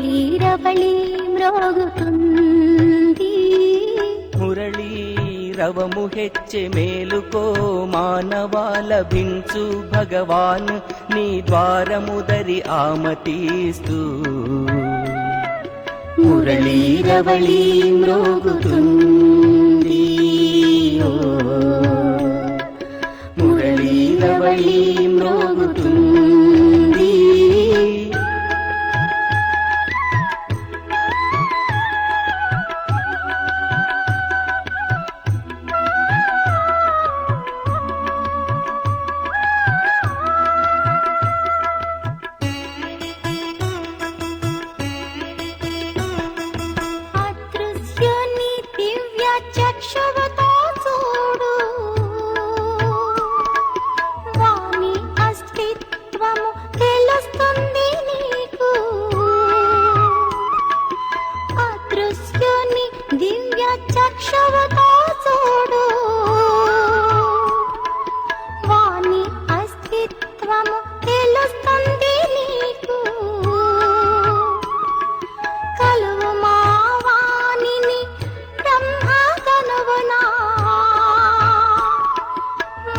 మురళీరవళి మ్రోగుతుంది. మురళీ రవము హెచ్చె మేలుకో మానవా లభించు భగవాన్ నీ ద్వారముదరి ఆమతిస్తూ. మురళీరవళి మ్రోగుతుంది. మురళీరవళి మ్రోగుతుంది. అదృశ్యుని దివ్య చక్షువుతో చూడు, వాని అస్తిత్వము తెలుస్తుంది నీకు. అదృశ్యుని దివ్య చక్షువుతో చూడు, వాని అస్తిత్వము తెలుస్తుంది నీకు. కలువు మా వాణిని బ్రహ్మ కనువునా,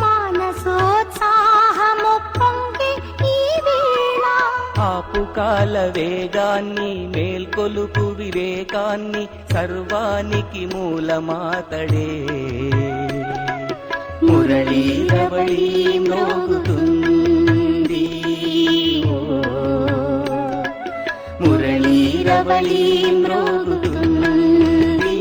మానసోత్సాహము పొంగి ఈ వేళ. ఆపు కాల వేగాన్ని మేల్కొలుపు వివేకాన్ని సర్వానికి మూలమాతడే. మురళీరవళి మ్రోగుతుంది. మురళీరవళి మ్రోగుతుంది.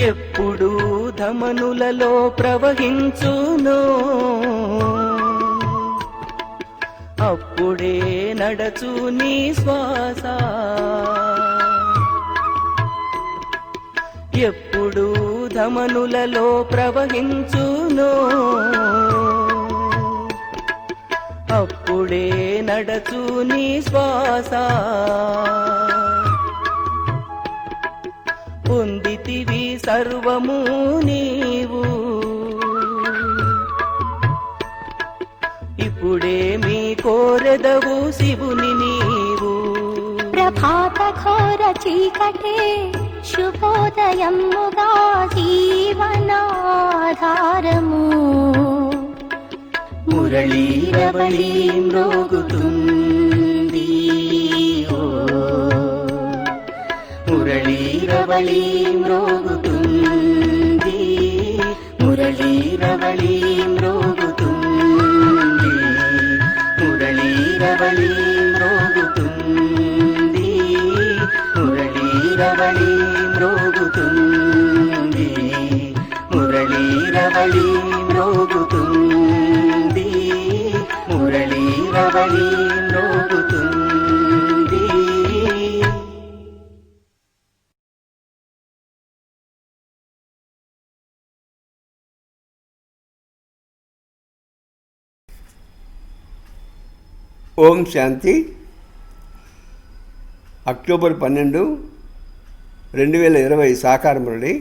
ఎప్పుడు ధమనులలో ప్రవహించును అప్పుడే నడచు నీ శ్వాస. ఎప్పుడు ధమనులలో ప్రవహించును అప్పుడే నడచు నీ శ్వాస. పొందితివి సర్వము నీవు, ఇప్పుడేమి కోరెదవు శివుని నీవు. ప్రభాత ఘోర చీకటే శుభోదయముగా జీవనాధారము. మురళీరవళి మ్రోగుతుంది. మురళీరవళి మ్రోగుతుంది. మురళీరవళి మ్రోగుతుంది. మురళీరవళి మ్రోగుతుంది. మురళీరవళి మ్రోగుతుంది. మురళీరవళి మ్రోగుతుంది. మురళీరవళి మ్రోగుతుంది. ఓం శాంతి. అక్టోబర్ 12, 2020 साकार मुरली.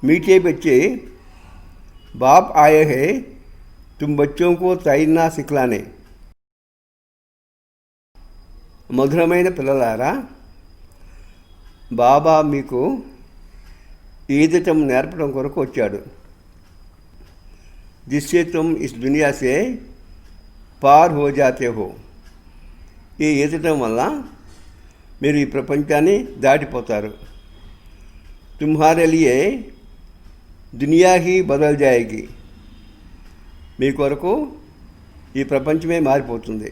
मीठे बच्चे बाप आए हैं तुम बच्चों को तैरना सिखलाने. మధురమైన పిల్లలారా, బాబా మీకు ఈదటం నేర్పడం కొరకు వచ్చాడు. जिससे तुम इस दुनिया से పార్ హో జాతే హో. ఈ ఈదటం వల్ల మీరు ఈ ప్రపంచాన్ని దాటిపోతారు. తుమ్హారే లియే దునియా హీ బదల్ జాయేగి. మీ కొరకు ఈ ప్రపంచమే మారిపోతుంది.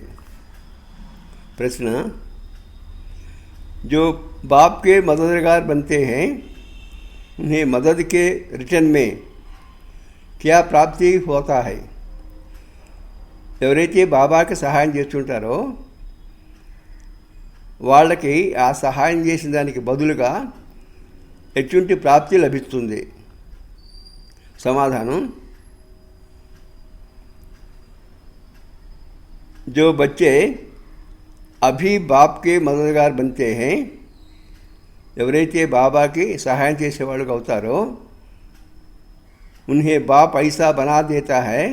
ప్రశ్న, जो बाप के मददगार बनते हैं उन्हें मदद के रिटर्न में क्या प्राप्ति होता है? ఎవరైతే బాబాకి సహాయం చేస్తుంటారో వాళ్ళకి ఆ సహాయం చేసిన దానికి బదులుగా ఎటువంటి ప్రాప్తి లభిస్తుంది? సమాధానం, जो बच्चे अभी बाप के मददगार बनते हैं, ఎవరైతే బాబాకి సహాయం చేసేవాళ్ళుగా అవుతారో उन्हें बाप ऐसा बना देता है,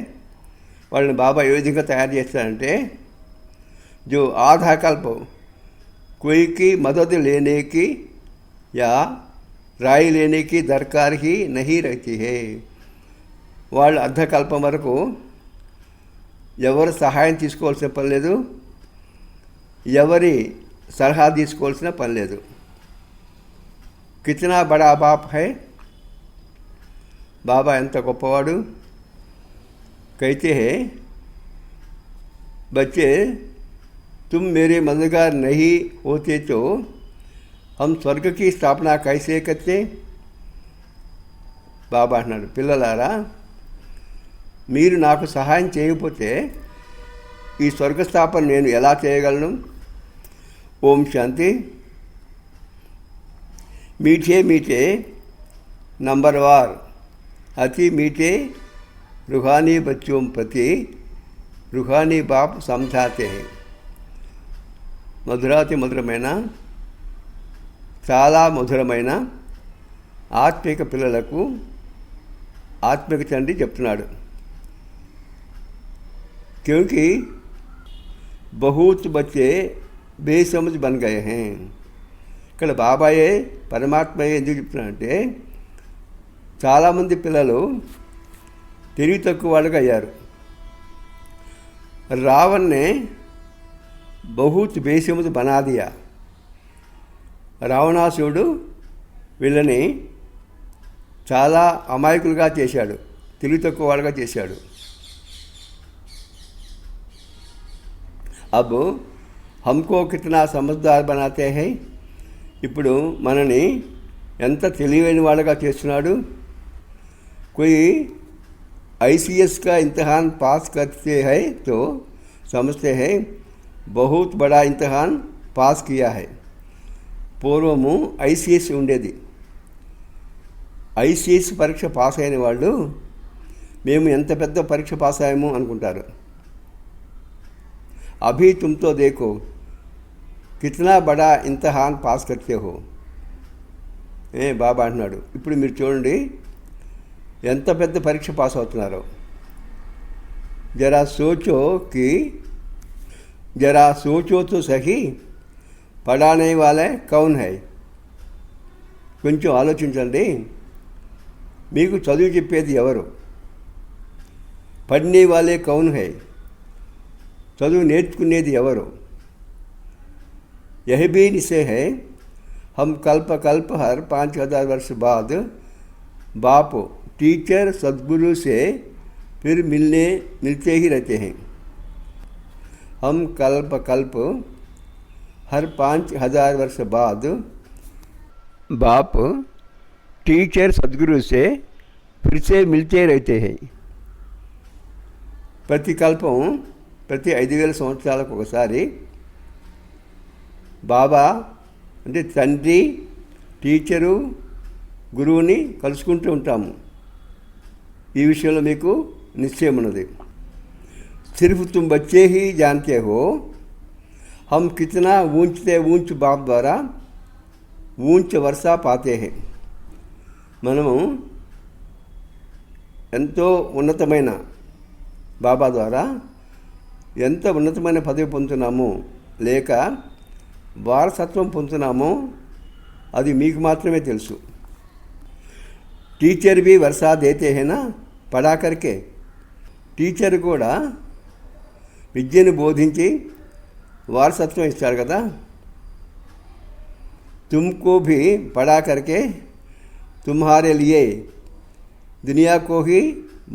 వాళ్ళని బాబా ఏ విధంగా తయారు చేస్తారంటే जो आधा कल्प कोई की मदद लेने की या राय लेने की दरकार ही नहीं रहती है. వాళ్ళు అర్ధకల్పం వరకు ఎవరు సహాయం తీసుకోవాల్సిన పని లేదు, ఎవరి సలహా తీసుకోవాల్సిన పని లేదు. కితనా బడా బాప్ హై, బాబా ఎంత గొప్పవాడు. कहते हैं बच्चे तुम मेरे मददगार नहीं होते तो हम स्वर्ग की स्थापना कैसे करते. బాబా అన్నాడు, పిల్లలారా మీరు నాకు సహాయం చేయకపోతే ఈ స్వర్గస్థాపన నేను ఎలా చేయగలను. ఓం శాంతి. मीठे मीठे नंबरवार अति मीठे रूहानी बच्चों प्रति रूहानी बाप समझाते हैं. మధురాతి మధురమైన చాలా మధురమైన ఆత్మిక పిల్లలకు ఆత్మిక తండ్రి చెప్తున్నాడు. क्योंकि बहुत बच्चे बेसमझ बन गए हैं. ఇక్కడ బాబాయే పరమాత్మయే ఎందుకు చెప్తున్నాడంటే చాలామంది పిల్లలు తెలివి తక్కువ వాళ్ళగా అయ్యారు. रावण ने बहुत बेसमझ बना दिया. రావణాసురుడు వీళ్ళని చాలా అమాయకులుగా చేశాడు, తెలివి తక్కువ వాళ్ళగా చేశాడు. अब हमको कितना समझदार बनाते हैं. ఇప్పుడు మనని ఎంత తెలివైన వాళ్ళగా చేస్తున్నాడు. कोई ICS का इम्तहान पास करते हैं तो समझते हैं बहुत बड़ा इम्तहान पास किया है. పూర్వము ICS ఉండేది. ICS పరీక్ష పాస్ అయిన వాళ్ళు మేము ఎంత పెద్ద పరీక్ష పాస్ అయ్యాము అనుకుంటారు. అభి తుమ్తో దేఖో కితనా బడా ఇమ్తిహాన్ పాస్ కర్తే హో. బాబా అంటున్నాడు, ఇప్పుడు మీరు చూడండి ఎంత పెద్ద పరీక్ష పాస్ అవుతున్నారో. జరా సోచో తో సహీ పడానే వాలే కౌన్ హై. కొంచెం ఆలోచించండి, మీకు చదువు చెప్పేది ఎవరు? పడ్నే వాలే కౌన్ హై, చదువు నేర్చుకునేది ఎవరు? यह भी निश्चय है हम कल्प कल्प हर 5000 वर्ष बाद बाप टीचर सद्गुरु से फिर मिलते ही रहते हैं. हम कल्प कल्प हर 5000 वर्ष बाद बाप टीचर सद्गुरु से फिर से मिलते रहते हैं. ప్రతి కల్పం ప్రతి 5000 సంవత్సరాలకు ఒకసారి బాబా అంటే తండ్రి, టీచరు, గురువుని కలుసుకుంటూ ఉంటాము. ఈ విషయంలో మీకు నిశ్చయం ఉన్నది. सिर्फ तुम बच्चे ही जानते हो हम कितना ऊंचते ऊंच बाप द्वारा ऊंच वर्षा पाते हैं. మనము ఎంతో ఉన్నతమైన బాబా ద్వారా ఎంత ఉన్నతమైన పదవి పొందుతున్నాము, లేక వారసత్వం పొందుతున్నామో అది మీకు మాత్రమే తెలుసు. టీచర్ भी वर्षा देते हैं ना पढ़ा करके. టీచర్ కూడా విద్యను బోధించి వారసత్వం ఇస్తాడు కదా. तुमको भी पढ़ा करके तुम्हारे लिए दुनिया को ही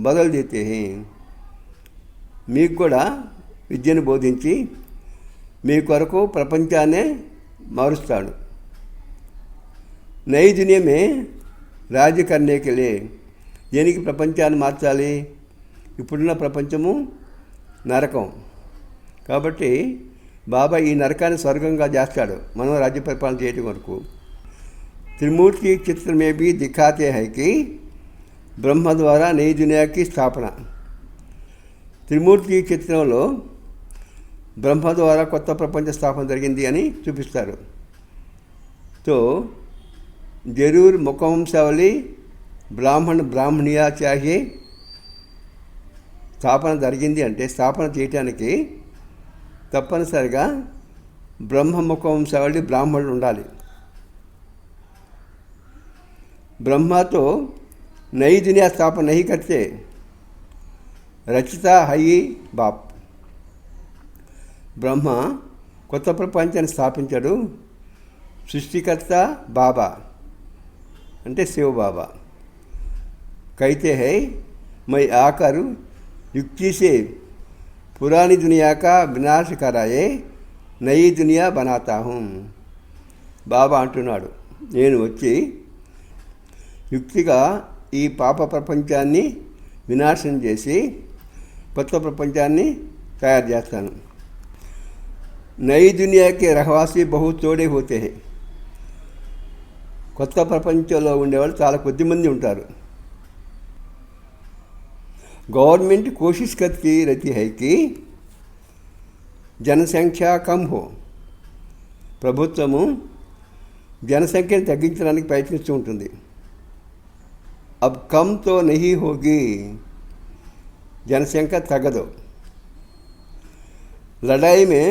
बदल देते हैं. మీకు కూడా విద్యను బోధించి మీ కొరకు ప్రపంచాన్నే మారుస్తాడు. నई दुनिया में राज्य करने के लिए దేనికి ప్రపంచాన్ని మార్చాలి? ఇప్పుడున్న ప్రపంచము నరకం కాబట్టి బాబా ఈ నరకాన్ని స్వర్గంగా చేస్తాడు మనం రాజ్య పరిపాలన చేయడం వరకు. त्रिमूर्ति चित्र में भी दिखाते हैं कि ब्रह्म द्वारा नई दुनिया की स्थापना. త్రిమూర్తి చిత్రంలో బ్రహ్మ ద్వారా కొత్త ప్రపంచ స్థాపన జరిగింది అని చూపిస్తారు. तो जरूर मुखवंशावली బ్రాహ్మణ బ్రాహ్మణియా చాహే స్థాపన జరిగింది అంటే స్థాపన చేయటానికి తప్పనిసరిగా బ్రహ్మ ముఖవంశావళి బ్రాహ్మణుడు ఉండాలి. ब्रह्मा तो नई दुनिया स्थापना नहीं करते, रचिता है ही बाप. బ్రహ్మ కొత్త ప్రపంచాన్ని స్థాపించాడు. సృష్టికర్త బాబా అంటే శివ బాబా. कहते हैं मैं आकर युक्ति से पुरानी दुनिया का विनाश कराए नई दुनिया बनाता हूँ. బాబా అంటున్నాడు, నేను వచ్చి యుక్తిగా ఈ పాప ప్రపంచాన్ని వినాశనం చేసి కొత్త ప్రపంచాన్ని తయారు చేస్తాను. నई दुनिया के रहवासी बहुत थोड़े होते हैं. కొత్త ప్రపంచంలో ఉండేవాళ్ళు చాలా కొద్ది మంది ఉంటారు. गवर्नमेंट कोशिश करती रहती है कि जनसंख्या कम हो. ప్రభుత్వము జనసంఖ్యను తగ్గించడానికి ప్రయత్నిస్తూ ఉంటుంది. अब कम तो नहीं होगी, जनसंख्या तगदो. लड़ाई में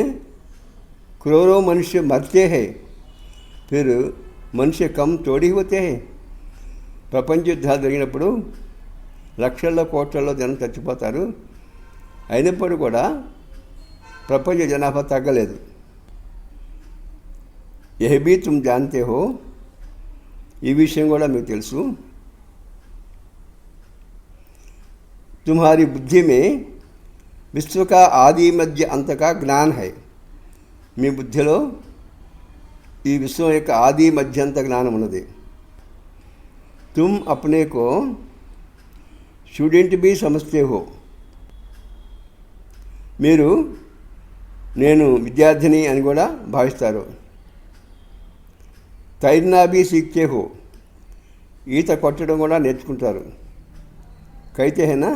करोड़ों मनुष्य मरते हैं, फिर मनुष्य कम थोड़ी होते हैं. ప్రపంచ యుద్ధాలు జరిగినప్పుడు లక్షల్లో కోట్లలో జనం చచ్చిపోతారు. అయినప్పుడు కూడా ప్రపంచ జనాభా తగ్గలేదు. यह भी तुम जानते हो, ఈ విషయం కూడా మీకు తెలుసు. तुम्हारी बुद्धि में विश्व का आदि मध्य अंत का ज्ञान है. మీ బుద్ధిలో ఈ విశ్వం యొక్క ఆది మధ్యంత జ్ఞానం ఉన్నది. तुम अपने को స్టూడెంట్ भी समझते हो. మీరు నేను విద్యార్థిని అని కూడా భావిస్తారు. తైర్నా भी सीखते हो, ఈత కొట్టడం కూడా నేర్చుకుంటారు. कहते हैं ना,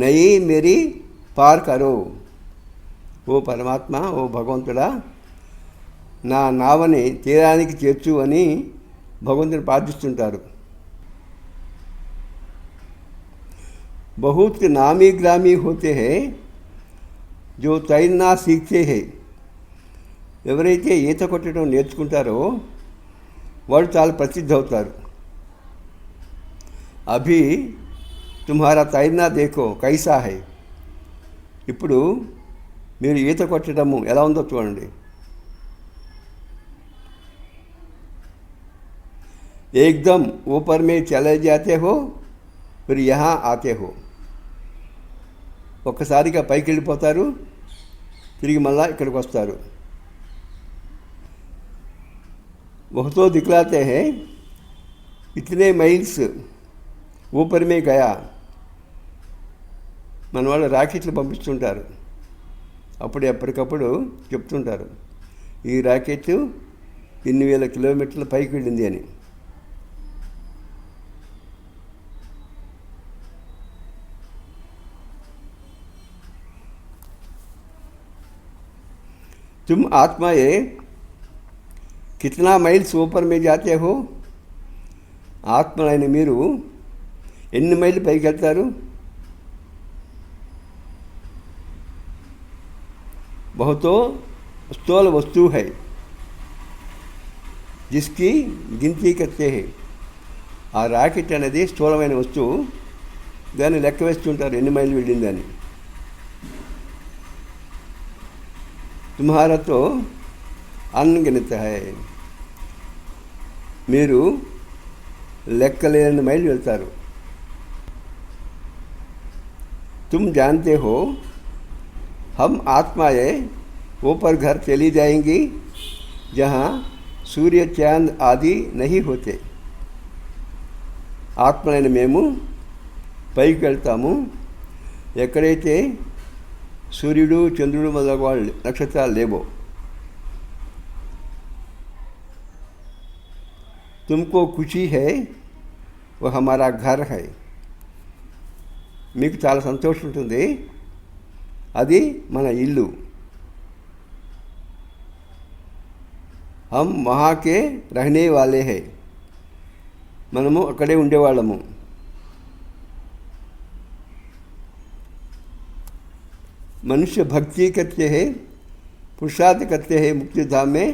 नई मेरी पार करो. ఓ పరమాత్మ, ఓ భగవంతుడా, నా నావని తీరానికి చేర్చు అని భగవంతుని ప్రార్థిస్తుంటారు. बहुत नामी ग्रामी होते हैं जो तैरना सीखते हैं. ఎవరైతే ఈత కొట్టడం నేర్చుకుంటారో వాళ్ళు చాలా ప్రసిద్ధి అవుతారు. అభి తుమ్హారా తైర్నా దేఖో కైసా హై. ఇప్పుడు మీరు ఈత కొట్టడము ఎలా ఉందో చూడండి. एकदम ऊपर में चले जाते हो, फिर यहाँ आते हो. ఒక్కసారిగా పైకి వెళ్ళిపోతారు, తిరిగి మళ్ళా ఇక్కడికి వస్తారు. बहुतों दिखलाते हैं इतने మైల్స్ ऊपर में गया. మన వాళ్ళు రాకెట్లు పంపిస్తుంటారు. అప్పటికప్పుడు చెప్తుంటారు, ఈ రాకెట్ ఇన్ని వేల కిలోమీటర్ల పైకి వెళ్ళింది అని. तुम आत्माए कितना మైల్స్ ऊपर में जाते हो. ఆత్మలైన మీరు ఎన్ని మైళ్ళు పైకి వెళ్తారు. बहुतों स्थूल वस्तु है जिसकी गिनती करते हैं. ఆ రాకెట్ అనేది స్థూలమైన వస్తువు, దాన్ని లెక్క వేస్తుంటారు ఎన్ని మైళ్ళు వెళ్ళిందని. तुम्हारा तो अनगिनत है, మీరు లెక్కలేని మైళ్ళు వెళ్తారు. तुम जानते हो हम आत्माएं ऊपर घर चली जाएंगी जहाँ सूर्य चांद आदि नहीं होते. ఆత్మలైన మేము పైకి వెళ్తాము ఎక్కడైతే సూర్యుడు చంద్రుడు మొదలగు వాళ్ళు నక్షత్రాలు లేవో. तुमको खुशी है वो हमारा घर है. మీకు చాలా సంతోషం ఉంటుంది, అది మన ఇల్లు. हम वहाँ के रहने वाले हैं. మనము అక్కడే ఉండేవాళ్ళము. मनुष्य भक्ति करते हैं, पुरुषार्थ करते हैं मुक्ति धाम में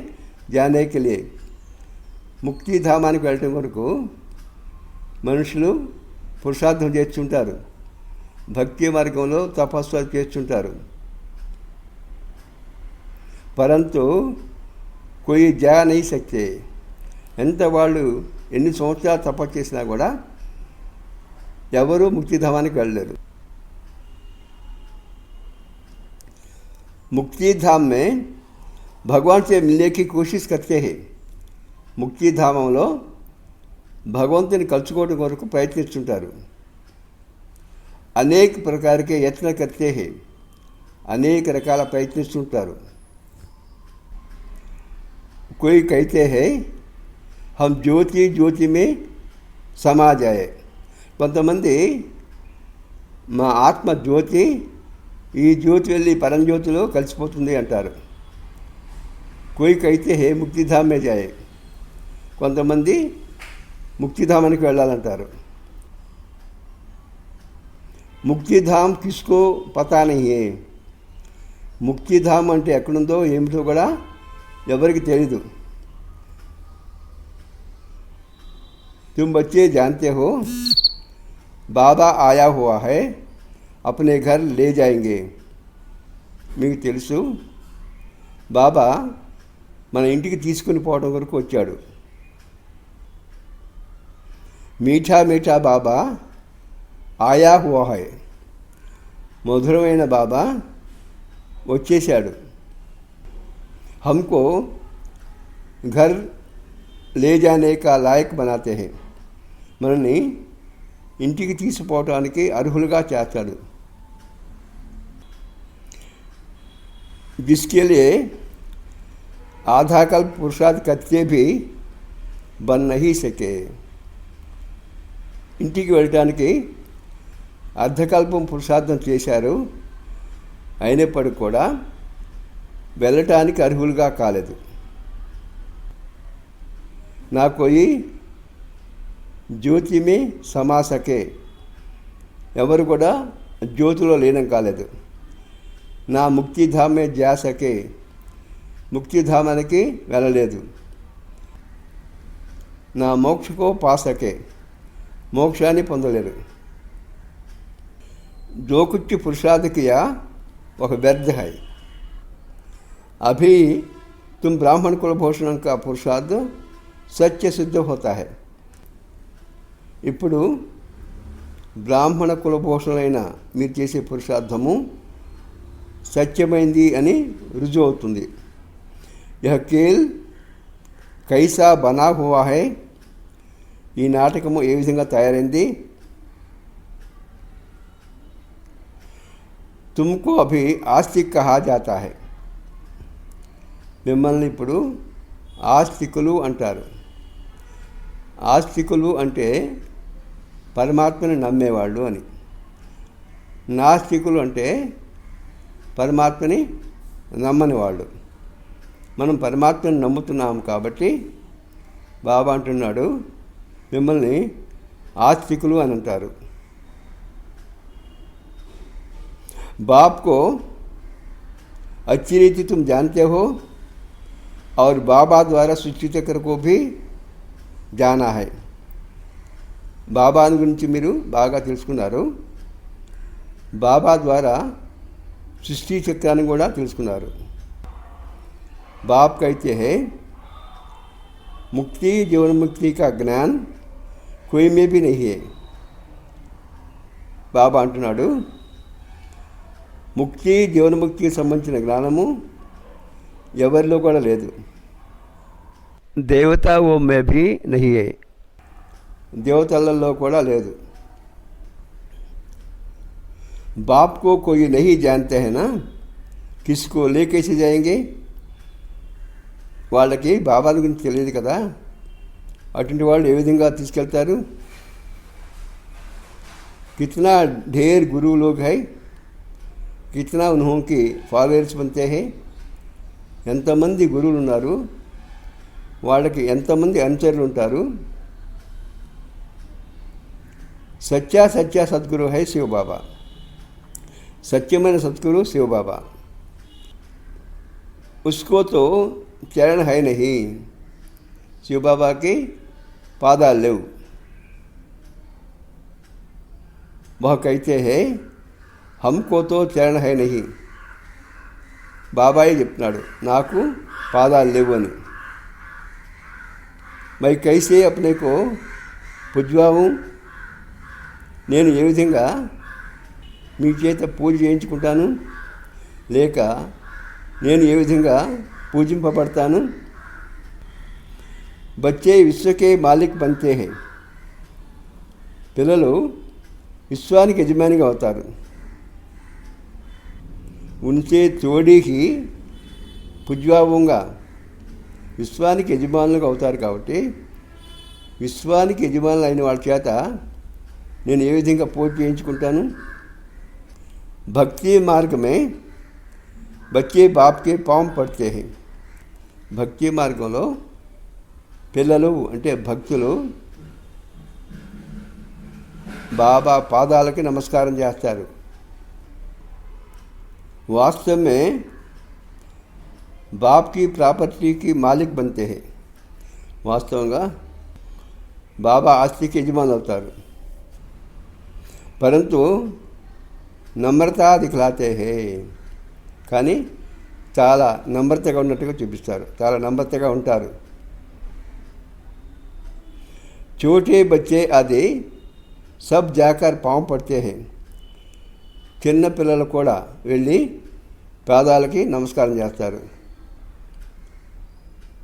जाने के लिए. ముక్తి ధామానికి వెళ్ళటం వరకు మనుషులు పురుషార్థం చేస్తుంటారు, భక్తి మార్గంలో తపస్సు చేస్తుంటారు. పరంతు कोई जा नहीं सकते. ఎంత వాళ్ళు ఎన్ని సంవత్సరాలు తపస్సు చేసినా కూడా ఎవరు ముక్తిధామానికి వెళ్ళలేరు. ముక్తిధాम में भगवान से मिलने की कोशिश करते हैं. ముక్తిధామంలో భగవంతుని కలుసుకోవడం కొరకు ప్రయత్నిస్తుంటారు. అనేక ప్రకారకే యత్న करते हैं. అనేక రకాల ప్రయత్నిస్తుంటారు. कोई कहते हैं हम ज्योति ज्योति में समा जाए. కొంతమంది మా ఆత్మ జ్యోతి ఈ జ్యోతి వెళ్ళి పరంజ్యోతిలో కలిసిపోతుంది అంటారు. कोई कहते हैं मुक्तिधाम में जाए. కొంతమంది ముక్తిధామానికి వెళ్ళాలంటారు. ముక్తిధామ్ కిస్కో పతా నహీ హై. ముక్తిధామ్ అంటే ఎక్కడుందో ఏమిటో కూడా ఎవరికి తెలీదు. तुम बच्चे जानते हो बाबा आया हुआ है, अपने घर ले जाएंगे. మీకు తెలుసు బాబా మన ఇంటికి తీసుకుని పోవడం వరకు వచ్చాడు. మీఠా మీఠా బాబా ఆయా హువా హై. మధురమైన బాబా వచ్చేశాడు. हमको घर ले जाने का लायक बनाते हैं. మనల్ని ఇంటికి తీసుకుపోవటానికి అర్హులుగా చేస్తాడు. जिसके लिए आधा कल्प पुरुषार्थ करते भी बन नहीं सके. ఇంటికి వెళ్ళటానికి అర్ధకల్పం పురుషార్థం చేశారు, అయినప్పటికీ కూడా వెళ్ళటానికి అర్హులుగా కాలేదు. నా కోయి జ్యోతి మే సమా సకే. ఎవరు కూడా జ్యోతిలో లీనం కాలేదు. నా ముక్తిధామే జా సకే. ముక్తిధామానికి వెళ్ళలేదు. నా మోక్షకో పా సకే. మోక్షాన్ని పొందలేరు. जो कुछ पुरुषार्थ किया वह व्यर्थ है. अभी तुम ब्राह्मण कुलभूषण का पुरुषार्थ सत्य सिद्ध होता है. ఇప్పుడు బ్రాహ్మణ కులభూషణులైన మీరు చేసే పురుషార్థము సత్యమైంది అని రుజువు అవుతుంది. यह खेल कैसा बना हुआ है. ఈ నాటకము ఏ విధంగా తయారైంది. तुमको अभी आस्तिक कहा जाता है. మిమ్మల్ని ఇప్పుడు ఆస్తికులు అంటారు. ఆస్తికులు అంటే పరమాత్మని నమ్మేవాళ్ళు అని. నాస్తికులు అంటే పరమాత్మని నమ్మని వాళ్ళు. మనం పరమాత్మని నమ్ముతున్నాం కాబట్టి బాబా అంటున్నాడు మిమ్మల్ని ఆస్తికులు అని అంటారు. बाप को अच्छी रीति तुम जानते हो और बाबा द्वारा सृष्टि चक्र को भी जाना है. बाबा गुరించి మీరు బాగా తెలుసుకున్నారు. బాబా ద్వారా సృష్టి చక్రాన్ని కూడా తెలుసుకున్నారు. बाप कहते हैं मुक्ति जीवन मुक्ति का ज्ञान कोई में भी नहीं है. బాబా అంటున్నాడు ముక్తి జీవన్ముక్తికి సంబంధించిన జ్ఞానము ఎవరిలో కూడా లేదు. దేవతా ఓ మే భీ నహీ హై. దేవతలలో కూడా లేదు. बाप को कोई नहीं जानते हैं ना, किसको ले कैसे जाएंगे. వాళ్ళకి బాబా గురించి తెలియదు కదా, అటువంటి వాళ్ళు ఏ విధంగా తీసుకెళ్తారు. कितना ढेर गुरु लोग है, कितना उन्हों की ఫాలోవర్స్ बनते हैं, ఎంతమంది గురువులు ఉన్నారు, వాళ్ళకి ఎంతమంది అనుచరులు ఉంటారు. సత్యా సత్య సద్గురు హై శివ బాబా, సత్యమైన సద్గురు శివ బాబా. उसको तो चरण है नहीं, शिव बाबा के पादाल लेव. वह कहते हैं हमको तो चरण है नहीं. బాబాయే చెప్తున్నాడు నాకు పాదాలు లేవు అని. मैं कैसे अपने को పుజ్వాము, నేను ఏ విధంగా మీ చేత పూజ చేయించుకుంటాను, లేక నేను ఏ విధంగా పూజింపబడతాను. బచ్చే విశ్వకే మాలిక్ బంతే హై, పిల్లలు విశ్వానికి యజమానిగా అవుతారు. ఉన్సే తోడీకి పుజ్వావుగా, విశ్వానికి యజమానులుగా అవుతారు. కాబట్టి విశ్వానికి యజమానులు అయిన వాళ్ళ చేత నేను ఏ విధంగా పూజ చేయించుకుంటాను. భక్తి మార్గమే బచ్చే బాప్కే పాం పడితే హై, భక్తి మార్గంలో పిల్లలు అంటే భక్తులు బాబా పాదాలకి నమస్కారం చేస్తారు. वास्तव में बाप की प्रॉपर्टी की मालिक बनते हैं. వాస్తవంగా బాబా ఆస్తికి యజమాని అవుతారు. परंतु నమ్రతా దిఖలాతే హే, కానీ చాలా నమ్రతగా ఉన్నట్టుగా చూపిస్తారు, చాలా నమ్రతగా ఉంటారు. छोटे बच्चे आदि सब जाकर पाँव पड़ते हैं, చిన్న పిల్లలు కూడా వెళ్ళి పాదాలకి నమస్కారం చేస్తారు.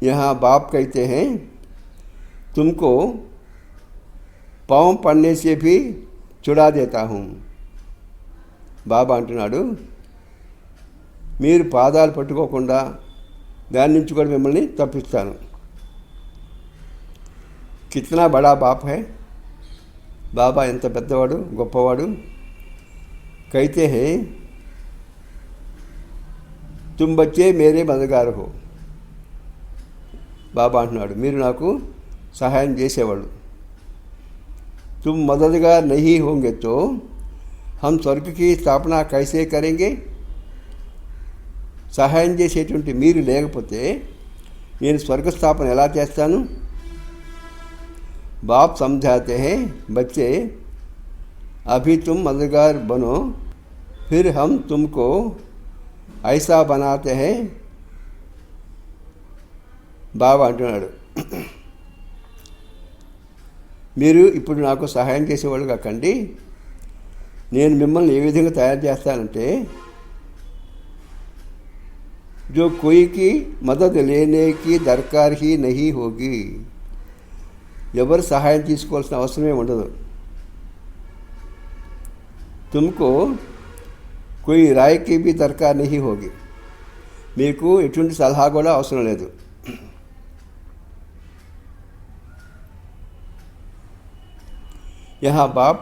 यहाँ बाप कहते हैं तुमको पाँव पड़ने से भी छुड़ा देता हूँ. బాబా అంటున్నాడు మీరు పాదాలు పట్టుకోకుండా దాని నుంచి కూడా మిమ్మల్ని తప్పిస్తాను. కిత్నా బడా బాప్ హై, బాబా ఎంత పెద్దవాడు, గొప్పవాడు. कहते हैं तुम बच्चे मेरे मददगार हो. బాబా అంటున్నాడు మీరు నాకు సహాయం చేసేవాళ్ళు. तुम मददगार नहीं होंगे तो हम स्वर्ग की स्थापना कैसे करेंगे. సహాయం చేసేటువంటి మీరు లేకపోతే నేను స్వర్గ స్థాపన ఎలా చేస్తాను. बाप समझाते हैं बच्चे अभी तुम मददगार बनो, फिर हम तुमको ऐसा बनाते हैं. బాబా అంటున్నాడు మీరు ఇప్పుడు నాకు సహాయం చేసేవాళ్ళు కాకండి, నేను మిమ్మల్ని ఏ విధంగా తయారు చేస్తానంటే जो कोई की मदद लेने की दरकार ही नहीं होगी. ఎవరు సహాయం తీసుకోవాల్సిన అవసరమే ఉండదు. तुमको कोई राय की भी दरकार नहीं होगी, మీకు ఎటువంటి సలహా కూడా అవసరం లేదు. यहाँ बाप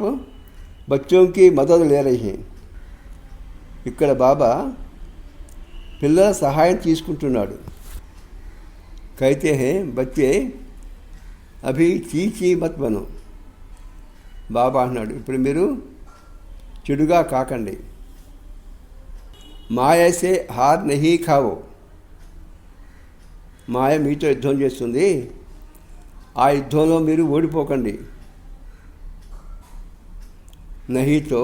बच्चों की मदद ले रही हैं. ఇక్కడ బాబా పిల్లల సహాయం తీసుకుంటున్నాడు. कहते हैं बच्चे अभी चीची मत बनो. బాబా అన్నాడు ఇప్పుడు మీరు చెడుగా కాకండి. మాయ సే హార్ నహీ ఖావో, మాయ మీతో యుద్ధం చేస్తుంది, ఆ యుద్ధంలో మీరు ఓడిపోకండి. నహీ తో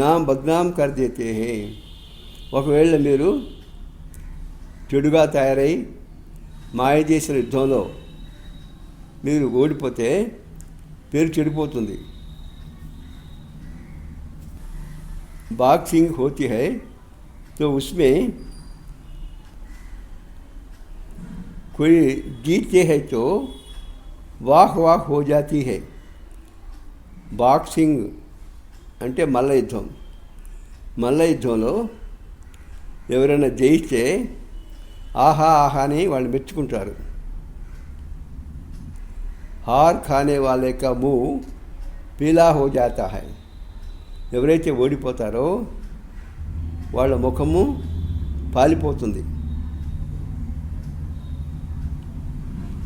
నామ్ బద్నాం కర్ దేతే హే, ఒకవేళ మీరు చెడుగా తయారై మాయ చేసిన యుద్ధంలో మీరు ఓడిపోతే పేరు చెడిపోతుంది. बॉक्सिंग होती है तो उसमें कोई जीतते हैं तो वाह वाह हो जाती है. బాక్సింగ్ అంటే మల్ల యుద్ధం. మల్ల యుద్ధంలో ఎవరైనా జయిస్తే ఆహా ఆహా అని వాళ్ళు మెచ్చుకుంటారు. हार खाने वाले का मुंह पीला हो जाता है. ఎవరైతే ఓడిపోతారో వాళ్ళ ముఖము పాలిపోతుంది.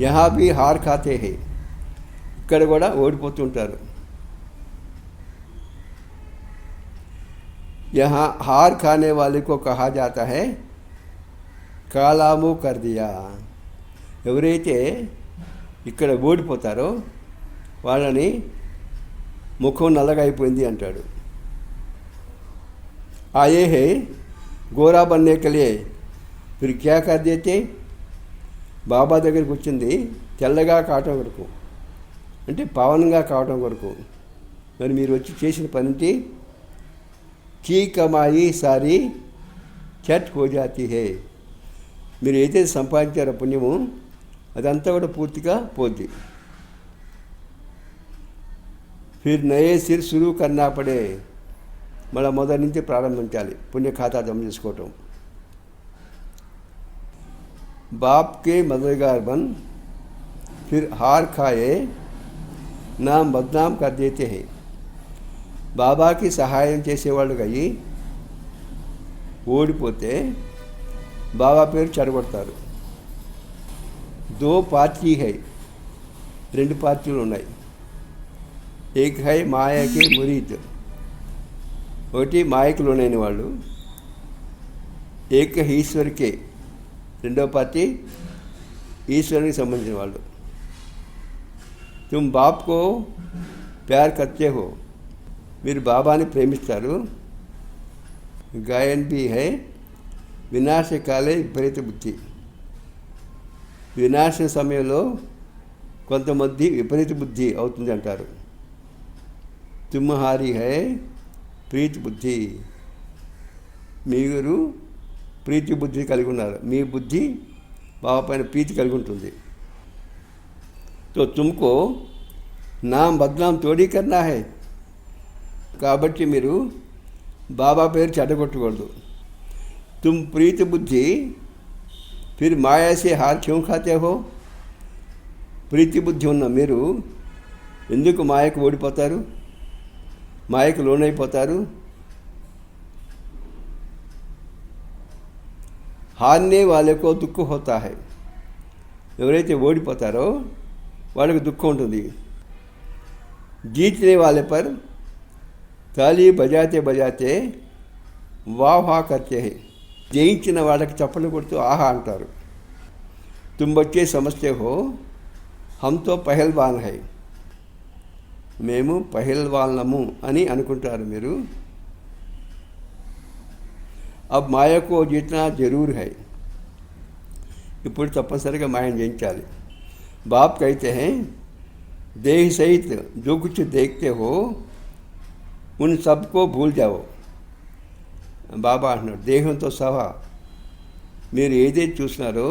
యహా భీ హార్ ఖాతే హై, ఇక్కడ కూడా ఓడిపోతుంటారు. यहाँ हार खाने वाले को कहा जाता है కాలాము కర్ దియా. ఎవరైతే ఇక్కడ ఓడిపోతారో వాళ్ళని ముఖం నల్లగా అయిపోయింది అంటాడు. ఆయే హే గోరా బన్నే కే లియే ఫిర్ క్యా కర్ దేతే, బాబా దగ్గరికి వచ్చింది తెల్లగా కావటం వరకు, అంటే పావనంగా కావటం వరకు. మరి మీరు వచ్చి చేసిన పనిటి की कमाई सारी చట్ హో జాతీ హే, మీరు ఏదైతే సంపాదించారో పుణ్యము అదంతా కూడా పూర్తిగా పోద్ది. ఫిర్ నయే సిర్ షురూ కర్నా పడే, మళ్ళీ మొదటి నుంచి ప్రారంభించాలి పుణ్య ఖాతా జమ చేసుకోవటం. बाप के मददगार बन फिर हार खाए नाम बदनाम कर देते हैं. బాబాకి సహాయం చేసేవాళ్ళు అయ్యి ఓడిపోతే బాబా పేరు చెడగొడతారు. దో పార్టీ హై, రెండు పార్టీలు ఉన్నాయి. ఏక్ హై మాయాకి మురీద్, ఒకటి మాయకు లోనైన వాళ్ళు. ఏక్ ఈశ్వర్కే, రెండో పార్టీ ఈశ్వరునికి సంబంధించిన వాళ్ళు. తుమ్ బాప్ కో ప్యార్ కర్తే హో, మీరు బాబాని ప్రేమిస్తారు. గాయన్ బి హై వినాశకాలే విపరీత బుద్ధి, వినాశన సమయంలో కొంతమంది విపరీత బుద్ధి అవుతుంది అంటారు. తుమ్హారి హై ప్రీతి బుద్ధి, మీరు ప్రీతి బుద్ధి కలిగి ఉన్నారు, మీ బుద్ధి బాబా పైన ప్రీతి కలిగి ఉంటుంది. తో తుమ్కో నామ్ బద్నాం తోడీ కర్నా హై, కాబట్టి మీరు బాబా పేరు చెడగొట్టకూడదు. తుమ్ ప్రీతి బుద్ధి ఫిర్ మాయాసే హార్ క్యూ ఖాతే హో, ప్రీతి బుద్ధి ఉన్న మీరు ఎందుకు మాయకు ఓడిపోతారు, మాయకు లోనైపోతారు. హార్నే వాళ్ళకో దుఃఖం హోతా హై, ఎవరైతే ఓడిపోతారో వాళ్ళకి దుఃఖం ఉంటుంది. జీతనే వాళ్ళ పర్ తాళీ బజాతే బజాతే వాహా కర్తే హై, జయించిన వాళ్ళకి చప్పలు కొడుతూ ఆహా అంటారు. తుమ్ బచ్చే సమస్య హో హమ్తో పహల్వాన్ హై, మేము పహల్వాన్లము అని అనుకుంటారు మీరు. అబ్ మాయకో జీతనా జరూర్ హై, ఇప్పుడు తప్పనిసరిగా మాయం జయించాలి. బాప్ కైతే హై దేహ్ సహిత్ జో కుచ్ దేఖ్తే హో ఉన్ సబ్కో భూల్ జావో. బాబా అంటున్నాడు దేహంతో సహా మీరు ఏదైతే చూసినారో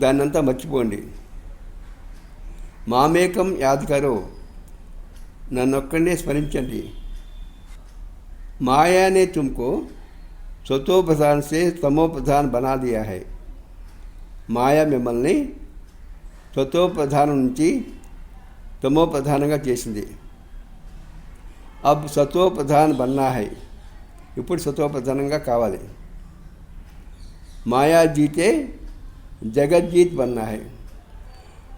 దాన్నంతా మర్చిపోండి. మామేకం యాద్ కరో, నన్నొక్కడే స్మరించండి. మాయా ने तुमको स्वतो प्रधान से तमो प्रधान बना दिया है, మాయా మిమ్మల్ని స్వతో ప్రధానం నుంచి తమో ప్రధానంగా చేసింది. అబ్ సతో ప్రధాన్ బన్నా హై, ఇప్పుడు సతో ప్రధానంగా కావాలి. మాయా జీతే జగజ్జీత్ బన్నా హై,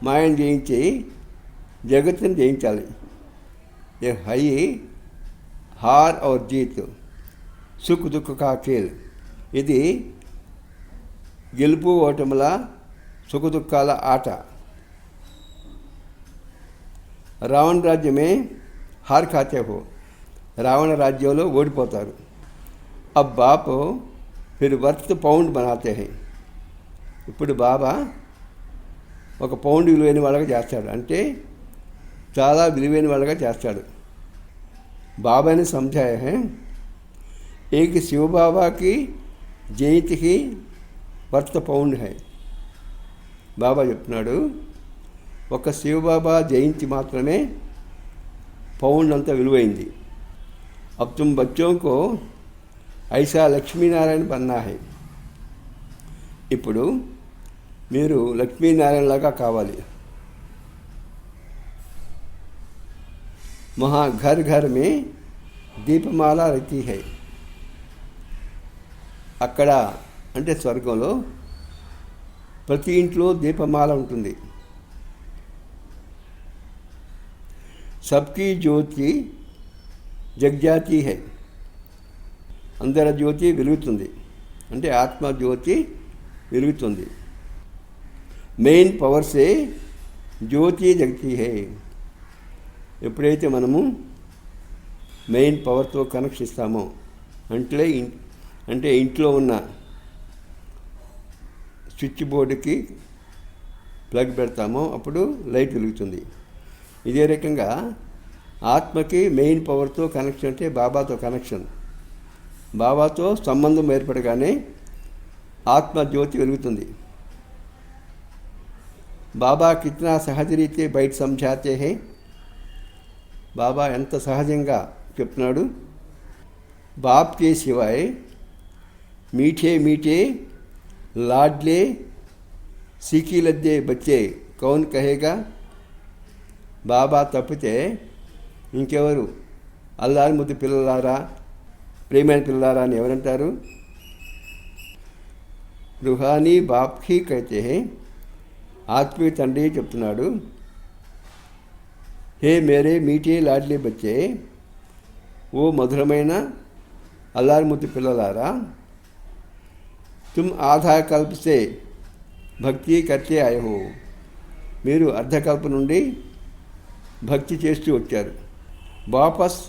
మాయను జయించి జగత్తుని జయించాలి. ये हई हार और जीत सुख दुख का खेल, ఇది గెలుపు ఓటముల సుఖ దుఃఖాల ఆట. రావణ రాజ్యమే హార్ ఖాతే హో, రావణ రాజ్యంలో ఓడిపోతారు. అబ్ బాప్ ఫిర్ వర్త్ పౌండ్ బనాతే హై, ఇప్పుడు బాబా ఒక పౌండ్ విలువైన వాళ్ళగా చేస్తాడు, అంటే చాలా విలువైన వాళ్ళగా చేస్తాడు. बाबा ने समझाया है एक शिव बाबा की जयंती ही वर्थ पौंड है. బాబా చెప్తున్నాడు ఒక శివబాబా జయంతి మాత్రమే పౌండ్ అంత విలువైంది. अब तुम बच्चों को ऐसा లక్ష్మీనారాయణ బన్నా है, ఇప్పుడు మీరు లక్ష్మీనారాయణ లాగా కావాలి. वहाँ घर घर में दीपमाला रहती है, అక్కడ అంటే స్వర్గంలో ప్రతి ఇంట్లో దీపమాల ఉంటుంది. సబ్కి జ్యోతి జగ్జాతి హై, అందరి జ్యోతి వెలుగుతుంది, అంటే ఆత్మ జ్యోతి వెలుగుతుంది. మెయిన్ పవర్ సే జ్యోతి జగతి హై. ఎప్పుడైతే మనము మెయిన్ పవర్తో కనెక్షన్ ఇస్తామో, అంటే ఇంట్లో ఉన్న స్విచ్ బోర్డుకి ప్లగ్ పెడతామో అప్పుడు లైట్ వెలుగుతుంది. ఇదే రకంగా ఆత్మకి మెయిన్ పవర్తో కనెక్షన్ అంటే బాబాతో కనెక్షన్. బాబాతో సంబంధం ఏర్పడగానే ఆత్మ జ్యోతి వెలుగుతుంది. బాబా కిత్నా సహజ రీతే బయట సమझाते हैं. బాబా ఎంత సహజంగా చెప్తున్నాడు. బాప్ కే సివాయ్ మీఠే మీఠే లాడ్లే సీకీలద్దే బచ్చే కౌన్ కహేగా. బాబా తప్పితే ఇంకెవరు అల్లారి ముద్దు పిల్లలారా, ప్రేమైన పిల్లలారా అని ఎవరంటారు? రుహానీ బాప్కి కైతే ఆత్మీయ తండ్రి చెప్తున్నాడు, హే మేరే మీఠే లాడ్లే బచ్చే, ఓ మధురమైన అల్లారి ముద్దు పిల్లలారా, తుమ్ ఆధా కల్ప సే భక్తి కర్తే ఆయే హో. మీరు అర్ధకల్ప నుండి భక్తి చేస్తూ వచ్చారు. వాపస్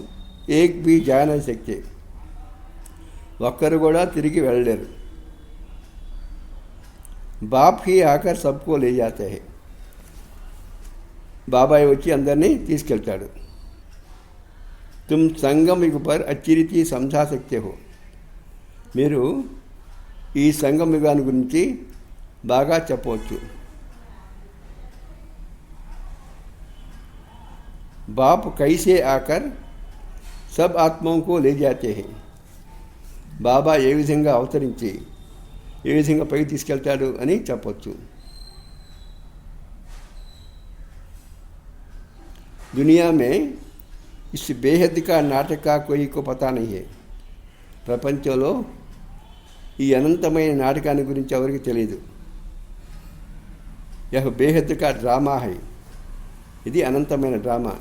ఏక్ భీ జా నహీ సక్తే, ఒక్కరు కూడా తిరిగి వెళ్ళలేరు. బాప్ హీ ఆకర్ సబ్కో లే జాతే హై. బాబాయ్ వచ్చి అందరినీ తీసుకెళ్తాడు. తుమ్ సంగం యుగ పర్ అచ్చి రీతి సమझा సక్తే హో. మీరు ఈ సంగం యుగాన్ని గురించి బాగా చెప్పవచ్చు. बाप कैसे आकर सब आत्माओं को ले जाते हैं. బాబా ఏ విధంగా అవతరించి ఏ విధంగా పైకి తీసుకెళ్తాడు అని చెప్పవచ్చు. दुनिया में इस बेहद का नाटक का कोई को पता नहीं है. ప్రపంచంలో ఈ అనంతమైన నాటకాన్ని గురించి ఎవరికి తెలియదు. యహ్ బేహద్ కా డ్రామా హై. ఇది అనంతమైన డ్రామా.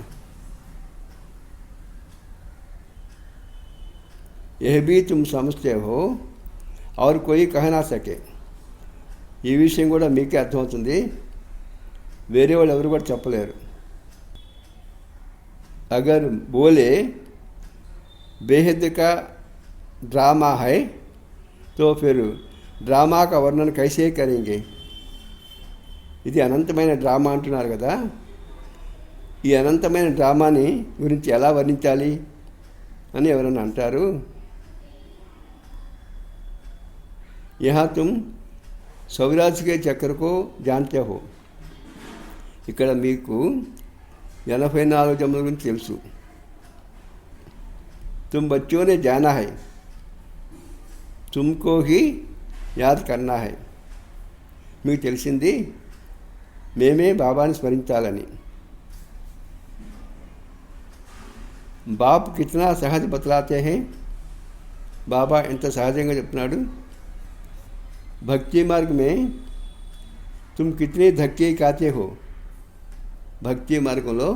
यह भी तुम समझते हो और कोई कह ना सके. ఈ విషయం కూడా మీకే అర్థమవుతుంది, వేరే వాళ్ళు ఎవరు కూడా చెప్పలేరు. अगर बोले बेहद का ड्रामा है तो फिर డ్రామా का वर्णन कैसे करेंगे. ఇది అనంతమైన డ్రామా అంటున్నారు కదా, ఈ అనంతమైన డ్రామాని గురించి ఎలా వర్ణించాలి అని ఎవరైనా అంటారు. यहाँ तुम स्वराज के चक्र को जानते हो. ఇక్కడ మీకు 84 జన్మల గురించి తెలుసు. तुम बच्चों ने जाना है, तुमको ही याद करना है. మీకు తెలిసింది మేమే బాబాని స్మరించాలని. బాప్ కితనా సహజ బతలాతే హై. బాబా ఎంత సహజంగా చెప్తున్నాడు. भक्ति मार्ग में तुम कितने धक्के खाते हो. భక్తి మార్గంలో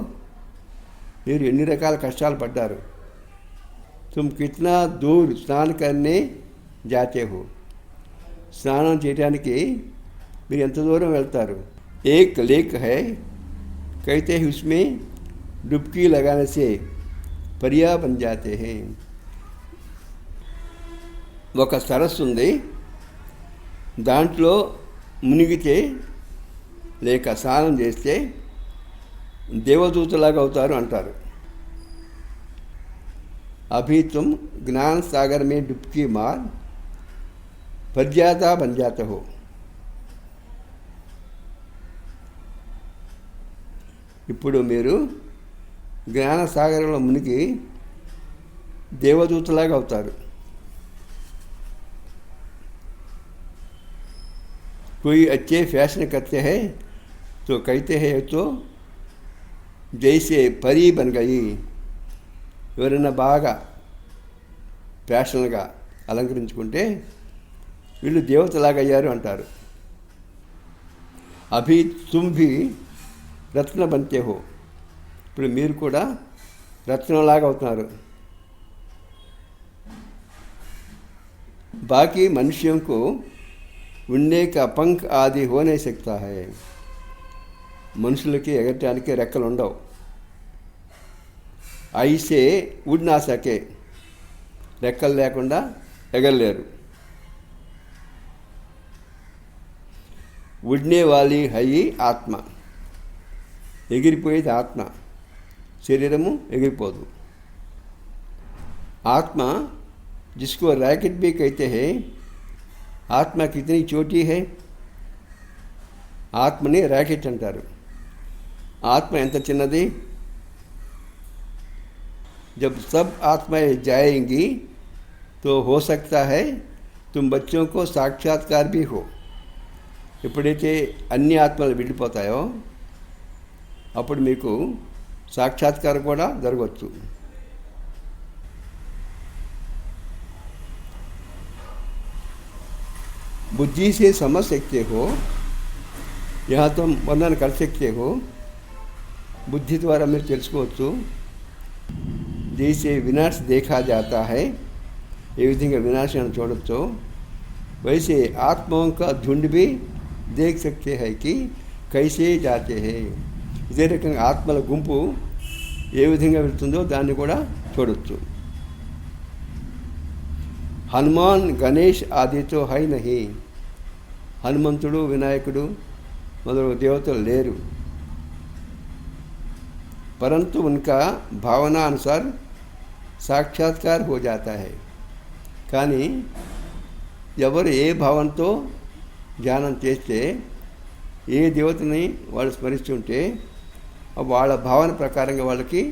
మీరు ఎన్ని రకాల కష్టాలు పడ్డారు. तुम कितना दूर स्नान करने जाते हो. స్నానం చేయడానికి మీరు ఎంత దూరం వెళ్తారు. एक लेक है, कहते हैं उसमें डुबकी लगाने से परिया बन जाते हैं. ఒక సరస్సు ఉంది, దాంట్లో మునిగితే లేక స్నానం చేస్తే దేవదూతలాగా అవుతారు అంటారు. अभी तुम ज्ञान सागर में डुबकी मार पर्याता बन जाते हो. ఇప్పుడు మీరు జ్ఞాన సాగరంలో మునిగి దేవదూతలాగా అవుతారు. कोई अच्छे फैशन करते हैं तो कहते हैं तो जैसे परी बन गई. ఎవరైనా బాగా ఫ్యాషన్గా అలంకరించుకుంటే వీళ్ళు దేవతలాగా అయ్యారు అంటారు. అభి తుమ్ భీ రత్న బంతే హో, ఇప్పుడు మీరు కూడా రత్నంలాగా అవుతున్నారు. బాకీ మనుష్యం को उड़ने का पंख आदि हो नहीं सकता है. మనుషులకి ఎగరటానికి రెక్కలు ఉండవు. ఐసే ఉడ్ నా సకే, రెక్కలు లేకుండా ఎగరలేరు. ఉడ్నే వాలి హై ఆత్మ, ఎగిరిపోయేది ఆత్మ, శరీరము ఎగిరిపోదు. ఆత్మ जिसको रैकेट भी कहते हैं, आत्मा कितनी छोटी है. ఆత్మని ర్యాకెట్ అంటారు. ఆత్మ ఎంత చిన్నది. जब सब आत्माएं जाएंगी तो हो सकता है तुम बच्चों को साक्षात्कार भी हो. ఎప్పుడైతే అన్ని ఆత్మలు వెళ్ళిపోతాయో అప్పుడు మీకు సాక్షాత్కారం కూడా జరగవచ్చు. बुद्धि से समझ सकते हो, यहाँ तुम वर्णन कर सकते हो. बुद्धि द्वारा మీరు తెలుసుకోవచ్చు. जैसे विनाश देखा जाता है, ఏ విధంగా వినాశాన్ని చూడొచ్చో, वैसे आत्माओं का झुंड भी देख सकते हैं कि कैसे जाते हैं. ఇదే రకంగా ఆత్మల గుంపు ఏ విధంగా వెళ్తుందో దాన్ని కూడా చూడొచ్చు. హనుమాన్ గణేష్ ఆదితో హై నహి, హనుమంతుడు వినాయకుడు మొదలగు దేవతలు లేరు. परंतु उनका भावना अनुसार साक्षात्कार हो जाता है. కానీ ఎవరు ఏ భావంతో ధ్యానం చేస్తే, ఏ దేవతని వాళ్ళు స్మరిస్తుంటే వాళ్ళ భావన ప్రకారంగా వాళ్ళకి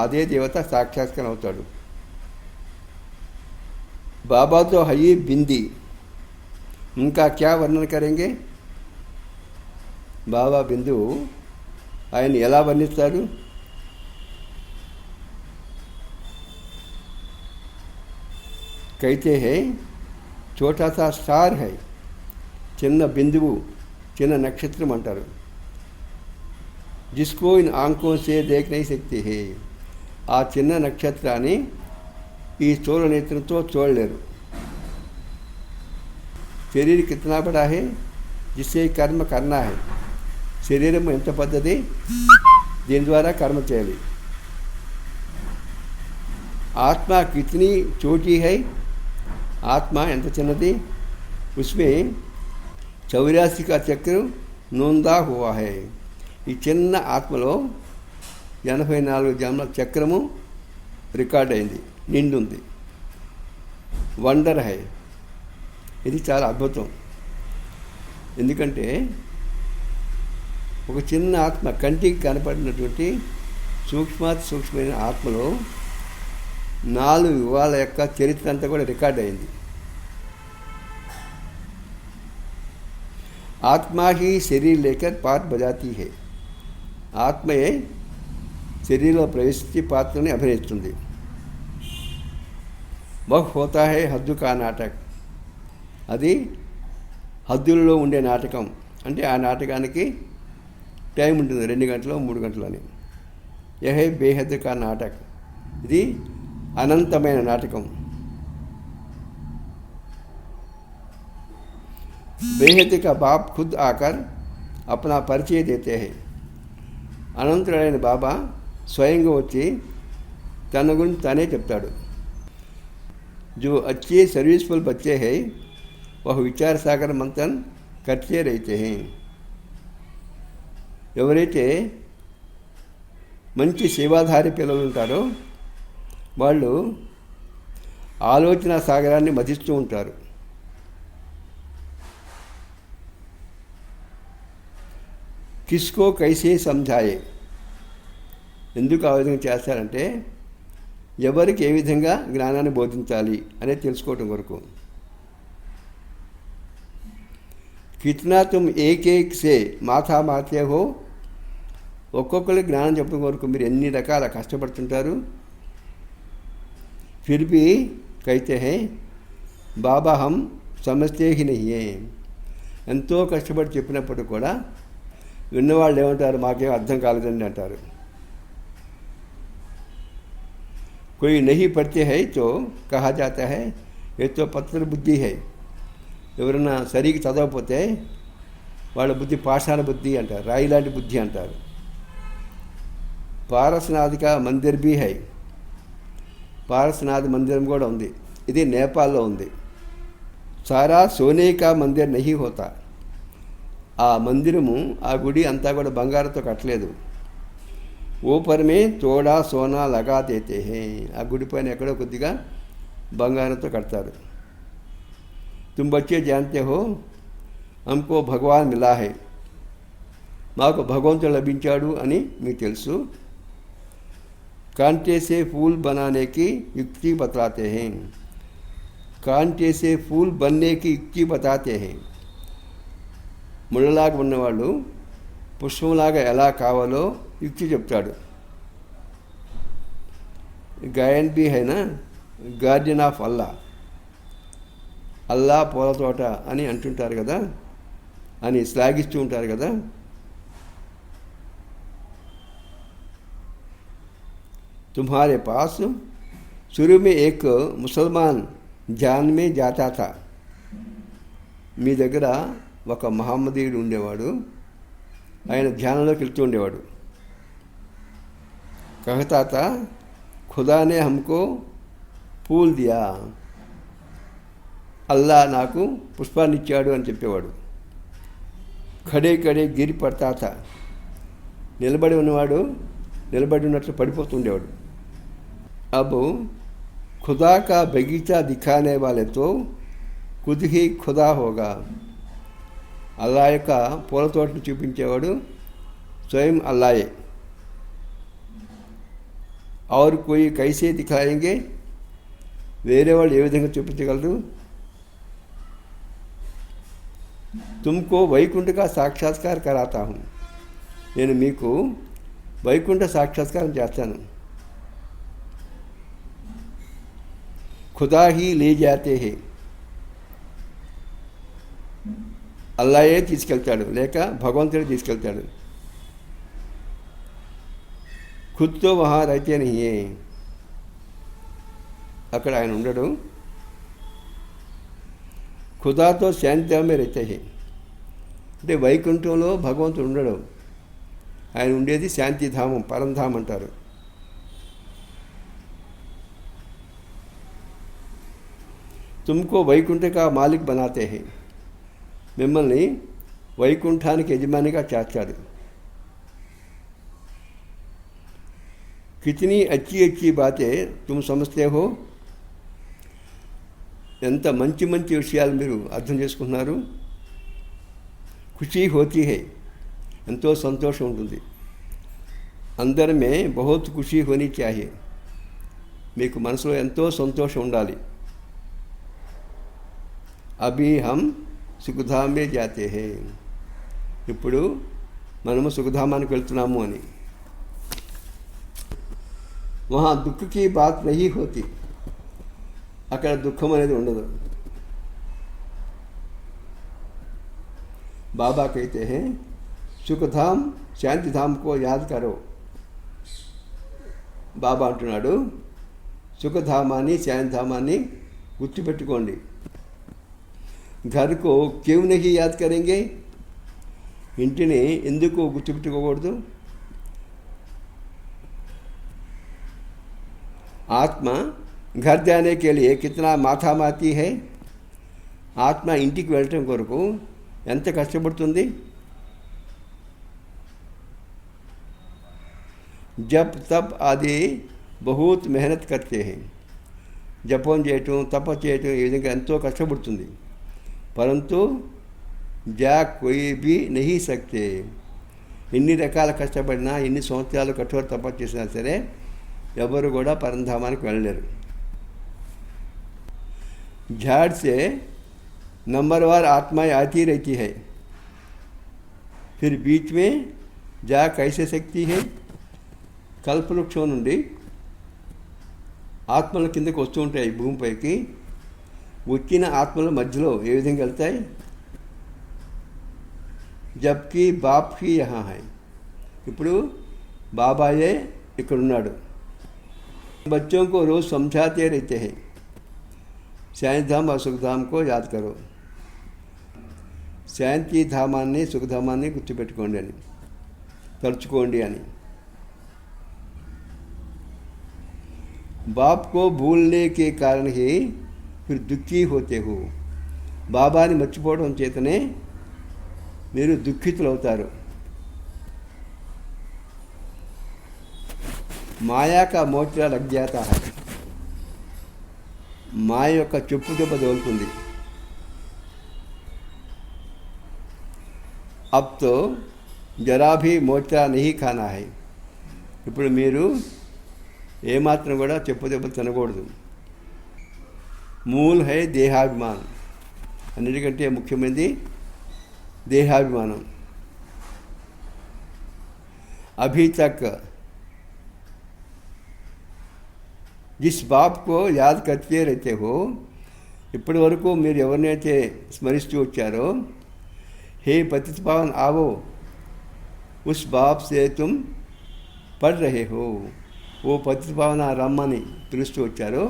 అదే దేవత సాక్షాత్కారం అవుతాడు. बाबा तो है ही बिंदी, उनका क्या वर्णन करेंगे. बाबा बिंदु ఆయన ఎలా వర్ణిస్తారు. कहते हैं छोटा सा स्टार है, చిన్న బిందువు, చిన్న నక్షత్రం అంటారు. जिसको इन आंखों से देख नहीं सकते हैं, ఆ చిన్న నక్షత్రాన్ని ఈ స్థూల నేత్రంతో చూడలేరు. శరీరం कितना बड़ा है जिससे कर्म करना है. శరీరం ఎంత పెద్దది, దీని ద్వారా కర్మ చేయాలి. ఆత్మ कितनी छोटी है, ఆత్మ ఎంత చిన్నది. उसमें 84 का चक्र नोंदा हुआ है. ఈ చిన్న ఆత్మలో 84 జన్మల చక్రము రికార్డ్ అయింది, నిండుంది. వండర్ హై, ఇది చాలా అద్భుతం. ఎందుకంటే ఒక చిన్న ఆత్మ, కంటికి కనపడినటువంటి సూక్ష్మమైన ఆత్మలో 4 యుగాల యొక్క చరిత్ర అంతా కూడా రికార్డ్ అయింది. ఆత్మ హీ శరీర్ లేకర్ పాత్ర బజాతీ హై, ఆత్మయే శరీరంలో ప్రవేశించి పాత్రని అభినయిస్తుంది. వహ్ హోతా హై హద్దు కా నాటక్, అది హద్దుల్లో ఉండే నాటకం. అంటే ఆ నాటకానికి టైం ఉంటుంది, 2 గంటలు 3 గంటలు అని. యహే బేహద్ కా నాటక్, ఇది అనంతమైన నాటకం. बेहद का बाप खुद आकर अपना परिचय देते हैं. అనంతుడైన బాబా స్వయంగా వచ్చి తన గురించి తానే చెప్తాడు. जो अच्छे सर्विसफुल बच्चे हैं वह विचार सागर मंथन करते रहते हैं. ఎవరైతే మంచి సేవాధారి పిల్లలు ఉంటారో వాళ్ళు ఆలోచన సాగరాన్ని మధిస్తూ ఉంటారు. కిస్కో కైసే సమझाए, ఎందుకు ఆ విధంగా చేస్తారంటే ఎవరికి ఏ విధంగా జ్ఞానాన్ని బోధించాలి అనేది తెలుసుకోవటం వరకు. కిత్నా తుమ్ ఏక్ సే మాథా మాతే హో, ఒక్కొక్కరికి జ్ఞానం చెప్పడం వరకు మీరు ఎన్ని రకాల కష్టపడుతుంటారు. फिर भी कहते हैं बाबा हम సమస్తే హి నహియే. ఎంతో కష్టపడి చెప్పినప్పుడు కూడా విన్నవాళ్ళు ఏమంటారు, మాకేం అర్థం కాలేదండి అంటారు. कोई नहीं पढ़ते है तो कहा जाता है ये तो పత్ర బుద్ధి है. ఎవరన్నా సరిగ్గా చదవకపోతే వాళ్ళ బుద్ధి పాషాణ బుద్ధి అంటారు, రాయి లాంటి బుద్ధి అంటారు. పారస్నాథిక మందిర్ బి హై. పారస్నాథ్ మందిరం కూడా ఉంది, ఇది నేపాల్లో ఉంది. సారా సోనేకా మందిర్ నహీ హోతా. ఆ మందిరము, ఆ గుడి అంతా కూడా బంగారంతో కట్టలేదు. ऊपर में थोड़ा सोना लगा देते हैं. ఆ గుడి పైన ఎక్కడో కొద్దిగా బంగారంతో కడతారు. तुम बच्चे जानते हो हमको भगवान मिला है. మాకు భగవంతుడు లభించాడు అని మీకు తెలుసు. कांटे से फूल बनाने की युक्ति बताते हैं. कांटे से फूल बनने की युक्ति बताते हैं. ముళ్ళలాగా ఉన్నవాళ్ళు పుష్పంలాగా ఎలా కావాలో యుక్తి చెప్తాడు. గాయన్ బి హైనా గార్డియన్ ఆఫ్ అల్లా. అల్లా పూల తోట అని అంటుంటారు కదా, అని శ్లాఘిస్తూ ఉంటారు కదా. तुम्हारे पास शुरू में एक मुसलमान जान में जाता था. మీ దగ్గర ఒక మహమ్మదీయుడు ఉండేవాడు, ఆయన ధ్యానంలోకి వెళ్తూ ఉండేవాడు. कहता था खुदा ने हमको फूल दिया. అల్లా నాకు పుష్పాన్ని ఇచ్చాడు అని చెప్పేవాడు. ఖడే ఖడే గిరి పడతా థా. నిలబడి ఉన్నవాడు నిలబడి ఉన్నట్లు పడిపోతుండేవాడు. अब खुदा का बगीचा दिखाने वाले तो खुद ही खुदा होगा. అల్లా యొక్క పూల తోటను చూపించేవాడు స్వయం అల్లాయే. और कोई कैसे दिखाएंगे. వేరే వాళ్ళు ఏ విధంగా చూపించగలరు. तुमको వైకుంఠ का సాక్షాత్కార कराता हूँ. నేను మీకు వైకుంఠ సాక్షాత్కారం చేస్తాను. खुदा ही ले जाते हैं. అల్లాయే తీసుకెళ్తాడు లేక భగవంతుడే తీసుకెళ్తాడు. खुद तो वहाँ रहते नहीं है. అక్కడ ఆయన ఉండడు. ఖుదాతో శాంతిధామే रहते हैं. అంటే వైకుంఠంలో భగవంతుడు ఉండడు, ఆయన ఉండేది శాంతిధామం, పరంధామం అంటారు. तुमको వైకుంఠ का मालिक बनाते हैं. మిమ్మల్ని వైకుంఠానికి యజమానిగా చేస్తాడు. कितनी अच्छी अच्छी बातें तुम समझते हो. ఎంత మంచి మంచి విషయాలు మీరు అర్థం చేసుకుంటున్నారు. ఖుషీ హోతీ హై. ఎంతో సంతోషం ఉంటుంది. అందరి మే బహుత్ ఖుషీ హోనీ చాహియే. మీకు మనసులో ఎంతో సంతోషం ఉండాలి. అభి హమ్ సుఖధామే జాతే హే. ఇప్పుడు మనము సుఖధామానికి వెళ్తున్నాము అని. वहाँ दुख की बात नहीं होती. అక్కడ దుఃఖం అనేది ఉండదు. बाबा कहते हैं సుఖధాम శాంతిధామ్ కో యాద్ కరో. బాబా అంటున్నాడు సుఖధామాన్ని శాంతిధామాన్ని గుర్తుపెట్టుకోండి. घर को क्यों नहीं याद करेंगे. ఇంటిని ఎందుకు గుర్తుపెట్టుకోకూడదు. आत्मा घर जाने के लिए कितना माथा माती है. ఆత్మ ఇంటికి వెళ్ళటం కొరకు ఎంత కష్టపడుతుంది. జప్ తప్ ఆది బహుత్ మెహనత్ కర్తే హై. జపం చేయటం తప చేయటం ఈ విధంగా ఎంతో కష్టపడుతుంది. పరంతు జా కోయి భీ నహీ సక్తే. ఎన్ని రకాల కష్టపడినా ఎన్ని సంవత్సరాలు కఠోర తప చేసినా సరే ఎవరు కూడా పరంధామానికి వెళ్ళలేరు. झाड़ से नंबरवार आत्माएं आती रहती है, फिर बीच में जा कैसे सकती है. కల్పవృక్షం నుండి ఆత్మల కిందకు వస్తూ ఉంటాయి భూమిపైకి. వచ్చిన ఆత్మల మధ్యలో ఏ విధంగా వెళ్తాయి? జబ్కి బాప్ హీ యహా హై. ఇప్పుడు బాబాయే ఇక్కడున్నాడు. बच्चों को रोज़ समझाते रहते हैं, శాంతిధామ్ और సుఖధామ్ को याद करो. శాంతి ధామాన్ని సుఖధామాన్ని గుర్తుపెట్టుకోండి అని, తలుచుకోండి అని. बाप को भूलने के कारण ही फिर दुखी होते हो. బాబాని మర్చిపోవడం చేతనే మీరు దుఃఖితులవుతారు. మాయా కా మోచా లగ్ జాతా హై. మాయ యొక్క చెప్పు దెబ్బ తగులుతుంది. అబ్ తో జరా భీ మోచా నహీ ఖానా హై. ఇప్పుడు మీరు ఏమాత్రం కూడా చెప్పు దెబ్బ తినకూడదు. మూల్ హై దేహాభిమానం. అన్నిటికంటే ముఖ్యమైనది దేహాభిమానం. అభీ తక్ జిస్ బాప్ కో యాద్ కర్తే రహతే హో. ఇప్పటి వరకు మీరు ఎవరినైతే స్మరిస్తూ వచ్చారో, హే పతిత పావన్ ఆవో ఉస్ బాప్ సే తుమ్ పఢ్ రహే హో. ఓ పతిత పావన రమ్మని పిలుస్తూ వచ్చారో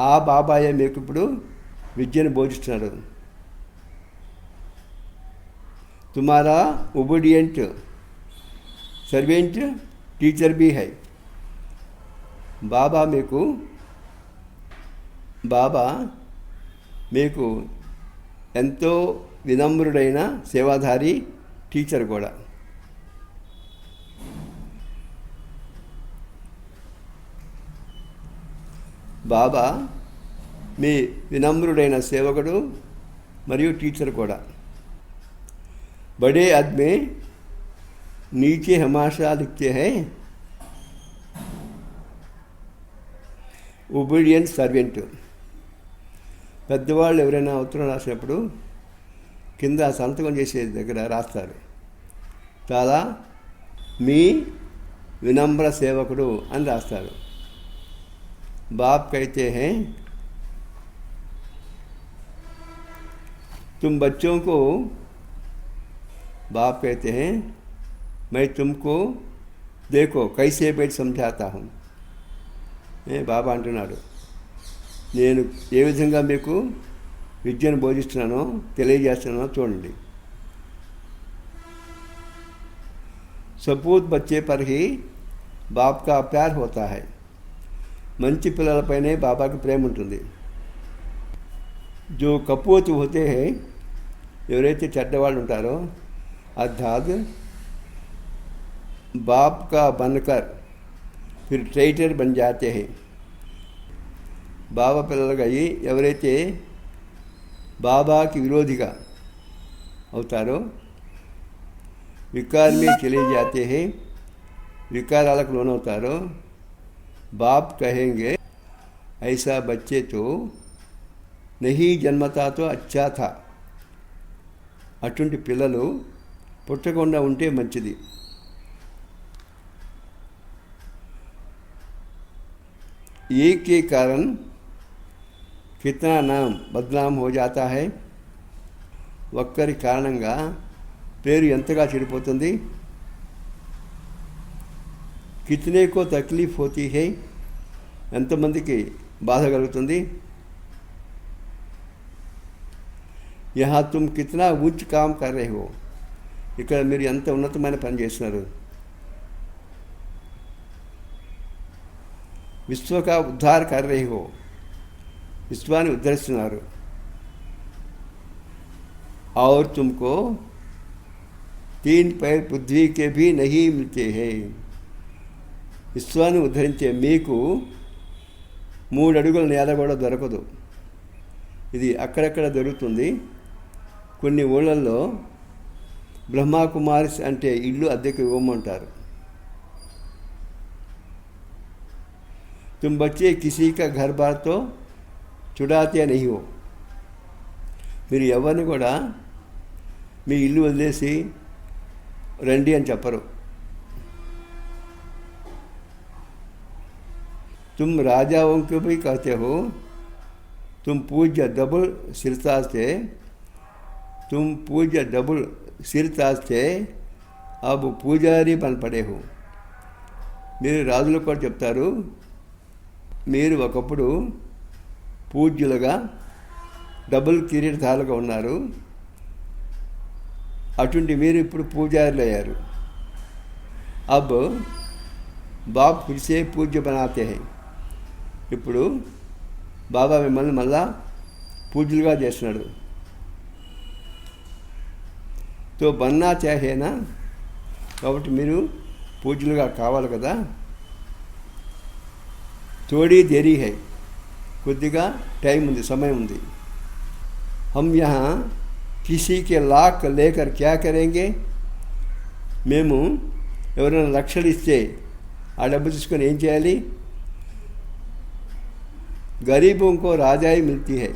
ఆ బాబాయే మీకు ఇప్పుడు విద్యను బోధిస్తున్నారు. తుమారా ఒబీడియంట్ సర్వెంట్ టీచర్ బీ హై. బాబా మీకు ఎంతో వినమ్రుడైన సేవాధారి టీచర్ కూడా. బాబా మీ వినమ్రుడైన సేవకుడు మరియు టీచర్ కూడా. బడే ఆద్మీ నీచే హమాషా లిఖతే హై ఒబీడియన్స్ సర్వెంట్. పెద్దవాళ్ళు ఎవరైనా ఉత్తరం రాసినప్పుడు కింద సంతకం చేసే దగ్గర రాస్తారు, చాలా మీ వినమ్ర సేవకుడు అని రాస్తారు. బాప్ కైతే హై तुम बच्चों को, बाप कहते हैं मैं तुमको देखो कैसे बैठ समझाता हूँ. బాబా అంటున్నాడు, నేను ఏ విధంగా మీకు విద్యను బోధిస్తున్నానో తెలియజేస్తున్నానో చూడండి. సపూత్ బచ్చే పర్ హీ బాప్ కా ప్యార్ హోతా హై. మంచి పిల్లలపైనే బాబాకి ప్రేమ ఉంటుంది. జో కపోత్ హోతే హై, ఎవరైతే చెడ్డవాళ్ళు ఉంటారో అర్థాత్ బాప్ కా బన్కర్ फिर ट्रेटर बन जाते हैं. బాబా పిల్లలుగా అయ్యి ఎవరైతే బాబాకి విరోధిగా అవుతారో వికార్ में चले जाते हैं, వికారాలకు లోనవుతారో బాప్ కహేంగే ఐసా బచ్చే తో నహీ జన్మతా తో అచ్చా థా. అటువంటి పిల్లలు పుట్టకుండా ఉంటే మంచిది. एक के कारण कितना नाम बदनाम हो जाता है. ఒక్కరి కారణంగా పేరు ఎంతగా చెడిపోతుంది. కితనే కో తక్లీఫ్ హోతీ హై, ఎంతమందికి బాధ కలుగుతుంది. యహా తుమ్ కితనా ఉచ్చ కామ్ కర్ రహే హో, ఇక్కడ మీరు ఎంత ఉన్నతమైన పని చేస్తున్నారు. విశ్వ కా ఉద్ధార్ కర్ రహే హో, విశ్వాన్ని ఉద్ధరిస్తున్నారు. और तुमको 3 पैर पृथ्वी के भी नहीं मिलते हैं. విశ్వాన్ని ఉద్ధరించే మీకు 3 అడుగుల నేల కూడా దొరకదు. ఇది అక్కడక్కడ దొరుకుతుంది. కొన్ని ఊళ్ళల్లో బ్రహ్మకుమారిస్ అంటే ఇల్లు అద్దెకు ఇవ్వమంటారు. तुम बच्चे किसी का घर बार तो चुड़ाते नहीं हो. మీరు ఎవరిని కూడా మీ ఇల్లు వదిలేసి రండి అని చెప్పరు. तुम राजाओं को भी कहते हो तुम पूज्य डबल सिरताज थे, तुम पूज्य डबल सिरताज थे, अब పూజారి బన్ పడే హో. మీరు రాజులు కూడా చెప్తారు, మీరు ఒకప్పుడు పూజ్యులుగా డబుల్ కిరీటధారులుగా ఉన్నారు, అటువంటి మీరు ఇప్పుడు పూజారులు అయ్యారు. అబ్ బాబ్ ఫిర్సే పూజ్య బనాతే హై. ఇప్పుడు బాబా మిమ్మల్ని మళ్ళా పూజ్యులుగా చేస్తున్నాడు. తో బన్నా చాహేనా, కాబట్టి మీరు పూజ్యులుగా కావాలి కదా. थोड़ी देरी है, కొద్దిగా టైం ఉంది, సమయం ఉంది. हम यहाँ किसी के लाख लेकर क्या करेंगे, మేము ఎవరైనా లక్షలు ఇస్తే ఆ డబ్బు తీసుకొని ఏం చేయాలి. గరీబోं को రాజాయి మిల్తీ హై,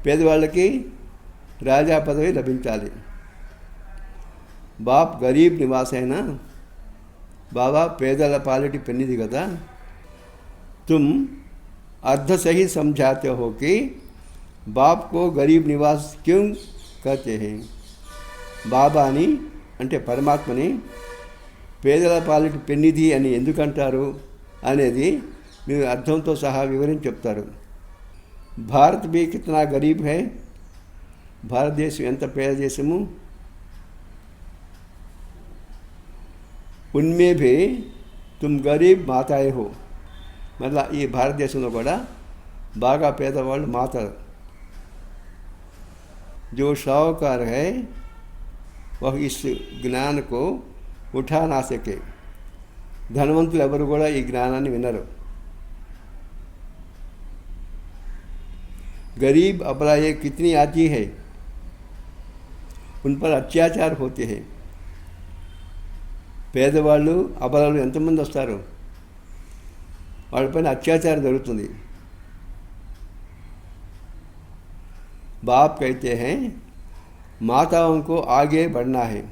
పేదవాళ్ళకి రాజా పదవి లభించాలి. బాప్ గరీబ్ నివాస్ అయినా బాబా పేదల పాలిటి పెన్నిది కదా. తుమ్ अर्ध सही समझाते हो कि बाप को गरीब निवास क्यों कहते हैं. బాబాని అంటే పరమాత్మని పేదల పాలిటి పెన్నిధి అని ఎందుకంటారు అనేది మీరు అర్థంతో సహా వివరించి చెప్తారు. భారత్ भी कितना गरीब है, భారతదేశం ఎంత పేద దేశము. उनमें भी तुम गरीब माताएं हो, మళ్ళా ఈ భారతదేశంలో కూడా బాగా పేదవాళ్ళు మాతలు. जो शाहूकार है वह इस ज्ञान को उठा ना सके, ధనవంతులు ఎవరు కూడా ఈ జ్ఞానాన్ని వినరు. गरीब अपराये कितनी आती है, उन पर अत्याचार होते हैं. పేదవాళ్ళు అబలాలు ఎంతమంది వస్తారు, వాళ్ళపైన అత్యాచారం జరుగుతుంది. बाप कहते हैं మాతాओं को आगे बढ़ना है.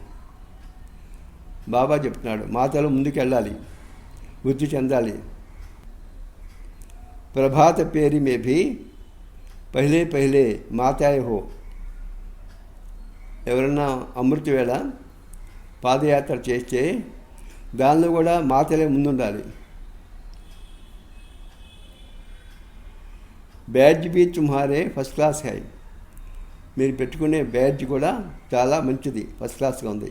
బాబా చెప్తున్నాడు మాతలు ముందుకు వెళ్ళాలి, వృద్ధి చెందాలి. प्रभात फेरी में भी पहले पहले మాతాయే హో, ఎవరన్నా అమృత వేళ పాదయాత్ర చేస్తే దానిలో కూడా మాతలే ముందుండాలి. బ్యాడ్జ్ भी तुम्हारे ఫస్ట్ క్లాస్ है, మీరు పెట్టుకునే బ్యాడ్జ్ కూడా చాలా మంచిది, ఫస్ట్ క్లాస్గా ఉంది.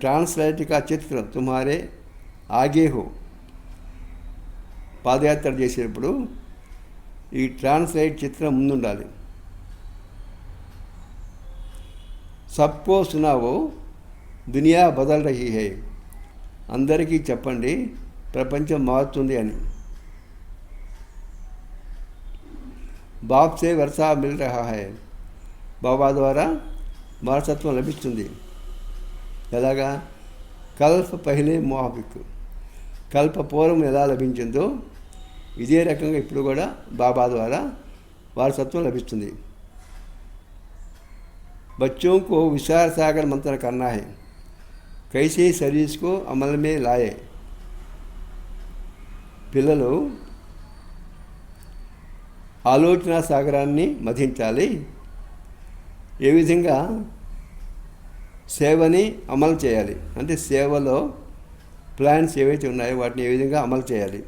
ట్రాన్స్లైట్ కా చిత్ర తుమ్హారే ఆగే హో, పాదయాత్ర చేసేటప్పుడు ఈ ట్రాన్స్లైట్ చిత్రం ముందుండాలి. సబ్కో సునావో దునియా బదల్ రహీ హై, అందరికీ చెప్పండి ప్రపంచం మారుతుంది అని. బాప్ సే వర్షా మిల్ రహా హై, బాబా ద్వారా వారసత్వం లభిస్తుంది. ఎలాగా, కల్ప పహిలే మువాఫిక్, కల్ప పూర్వం ఎలా లభించిందో ఇదే రకంగా ఇప్పుడు కూడా బాబా ద్వారా వారసత్వం లభిస్తుంది. बच्चों को विचार सागर मंथन करना है, कैसे सर्विस को अमल में लाए. పిల్లలు ఆలోచన సాగరాన్ని మధించాలి, ఏ విధంగా సేవని అమలు చేయాలి, అంటే సేవలో ప్లాన్స్ ఏవైతే ఉన్నాయో వాటిని ఏ విధంగా అమలు చేయాలి.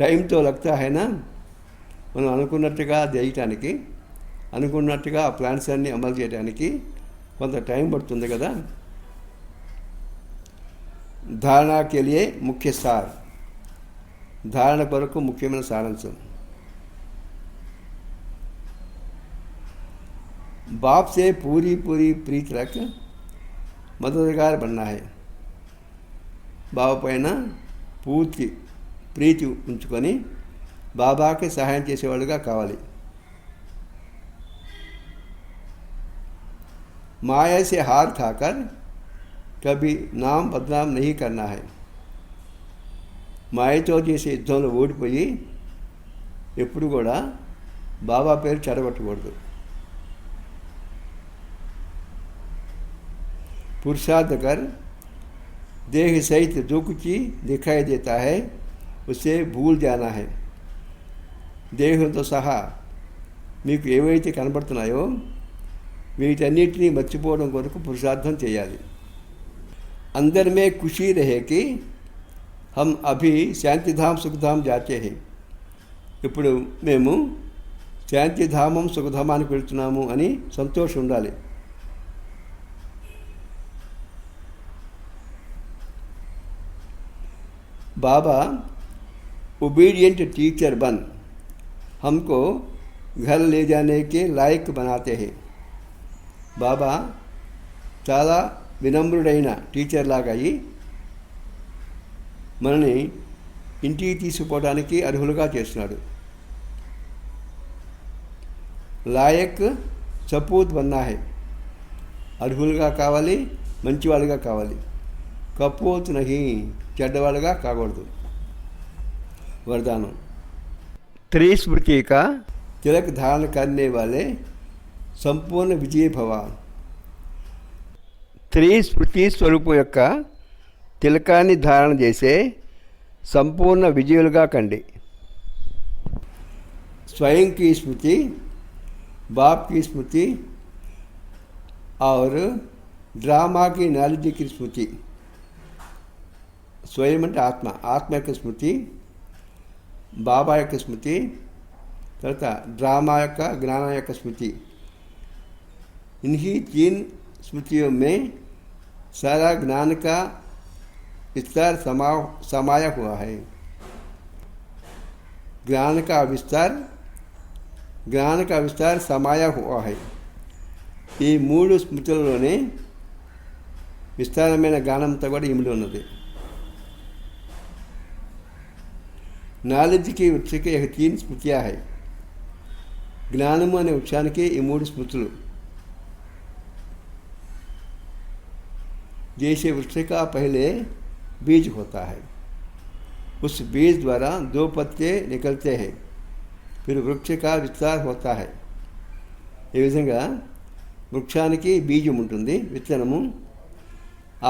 టైంతో లగ్తా హైనా, మనం అనుకున్నట్టుగా చేయటానికి, అనుకున్నట్టుగా ఆ ప్లాన్స్ అన్నీ అమలు చేయడానికి కొంత టైం పడుతుంది కదా. ధారణ కెలియే ముఖ్య సార్, ధారణ కొరకు ముఖ్యమైన సారాంశం. बाप से पूरी पूरी प्रीति रख मददगार बनना है, బాబా పైన పూర్తి ప్రీతి ఉంచుకొని బాబాకి సహాయం చేసేవాళ్ళుగా కావాలి. माया से हार खाकर कभी नाम बदनाम नहीं करना है, మాయతో చేసే యుద్ధంలో ఓడిపోయి ఎప్పుడు కూడా బాబా పేరు చెడగొట్టకూడదు. पुरुषार्थ कर देह सहित जो कुछ दिखाई देता है उसे भूल जाना है. దేహంతో సహా మీకు ఏవైతే కనబడుతున్నాయో వీటన్నిటినీ మర్చిపోవడం కొరకు పురుషార్థం చేయాలి. अंदर में खुशी रहे कि हम अभी శాంతిధామ్ సుఖధామ్ जाते हैं. ఇప్పుడు మేము శాంతిధామం సుఖధామానికి వెళ్తున్నాము అని సంతోషం ఉండాలి. बाबा ओबीडियंट टीचर बन हमको घर ले जाने के लायक बनाते हैं. बाबा చాలా వినమ్రుడైన టీచర్ లాగా అయి మనని ఇంటికి తీసుకుపోవడానికి అర్హులుగా చేస్తున్నాడు. లాయక్ సపూత్ బన్నా హై, అర్హులుగా కావాలి, మంచివాళ్ళుగా కావాలి. కపోత్ నహి, చెడ్డవాళ్ళుగా కాకూడదు. वरदानों. त्रिस्मृति का तिलक धारण करने वाले संपूर्ण विजय भव. త్రిస్మృతి స్వరూపం యొక్క తిలకాన్ని ధారణ చేసే సంపూర్ణ విజయులుగా కండి. स्वयं की स्मृति, बाप की स्मृति और ड्रामा की नॉलेज की स्मृति. स्वयं అంటే ఆత్మ, ఆత్మ యొక్క స్మృతి, బాబా యొక్క స్మృతి, తర్వాత డ్రామా యొక్క జ్ఞానం యొక్క స్మృతి. इन्हीं तीन स्मृतियों में सारा ज्ञान का विस्तार समाया हुआ है. ज्ञान का विस्तार समाया हुआ है. ఈ మూడు స్మృతులలోనే విస్తారమైన జ్ఞానంతో కూడా ఇమిడి ఉన్నది. నాలెడ్జ్ की वृक्ष के यह तीन स्मृतियाँ है. జ్ఞానము అనే వృక్షానికి ఈ మూడు స్మృతులు. जैसे वृक्ष का पहले बीज होता है, उस बीज द्वारा 2 पत्ते निकलते हैं, फिर वृक्ष का विस्तार होता है. ఈ విధంగా వృక్షానికి బీజం ఉంటుంది, విత్తనము.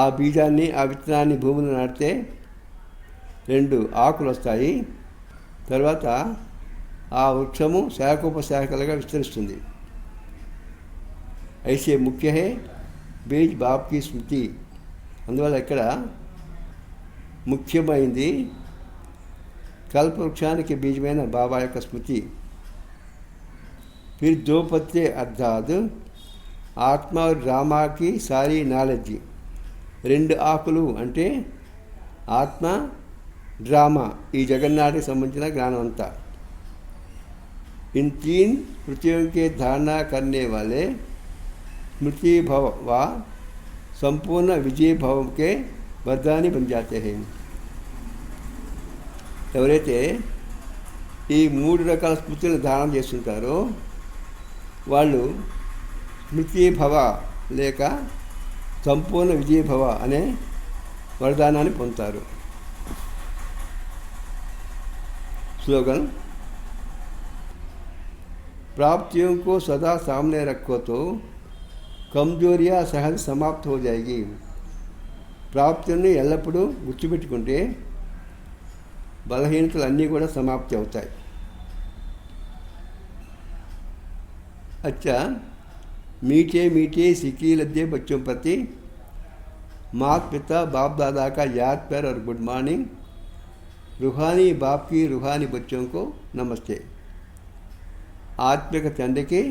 ఆ బీజాన్ని, ఆ విత్తనాన్ని భూమిలో నాటితే 2 ఆకులు వస్తాయి. తర్వాత ఆ వృక్షము శాఖోపశాఖలుగా విస్తరిస్తుంది. ऐसे मुख्य है बीज बाप की स्मृति. అందువల్ల ఇక్కడ ముఖ్యమైంది కల్పవృక్షానికి బీజమైన బాబా యొక్క స్మృతి. फिर 2 पत्ते अर्थात आत्मा और ड्रामा की सारी नॉलेज. 2 ఆకులు అంటే ఆత్మ, డ్రామా, ఈ జగన్నాటికి సంబంధించిన జ్ఞానం అంతా. इन 3 स्मृतियों के धारणा करने वाले स्मृति भव व संपूर्ण विजय भव के वरदानी बन जाते हैं. ఎవరైతే ఈ 3 రకాల స్మృతులను ధారణ చేస్తుంటారో వాళ్ళు స్మృతి భవ లేక సంపూర్ణ విజయ భవ అనే వరదానాన్ని పొందుతారు. स्लोगन. प्राप्तियों को सदा सामने रखो तो कमजोरियाँ सहज समाप्त हो जाएगी. ప్రాప్తుల్ని ఎల్లప్పుడూ గుర్తుపెట్టుకుంటే బలహీనతలు అన్నీ కూడా సమాప్తి అవుతాయి. अच्छा, मीठे मीठे सीखी लद्दे बच्चों प्रति माता पिता बाप दादा का याद प्यार और गुड मॉर्निंग. रूहानी बाप की रूहानी बच्चों को नमस्ते. ఆత్మిక తండ్రికి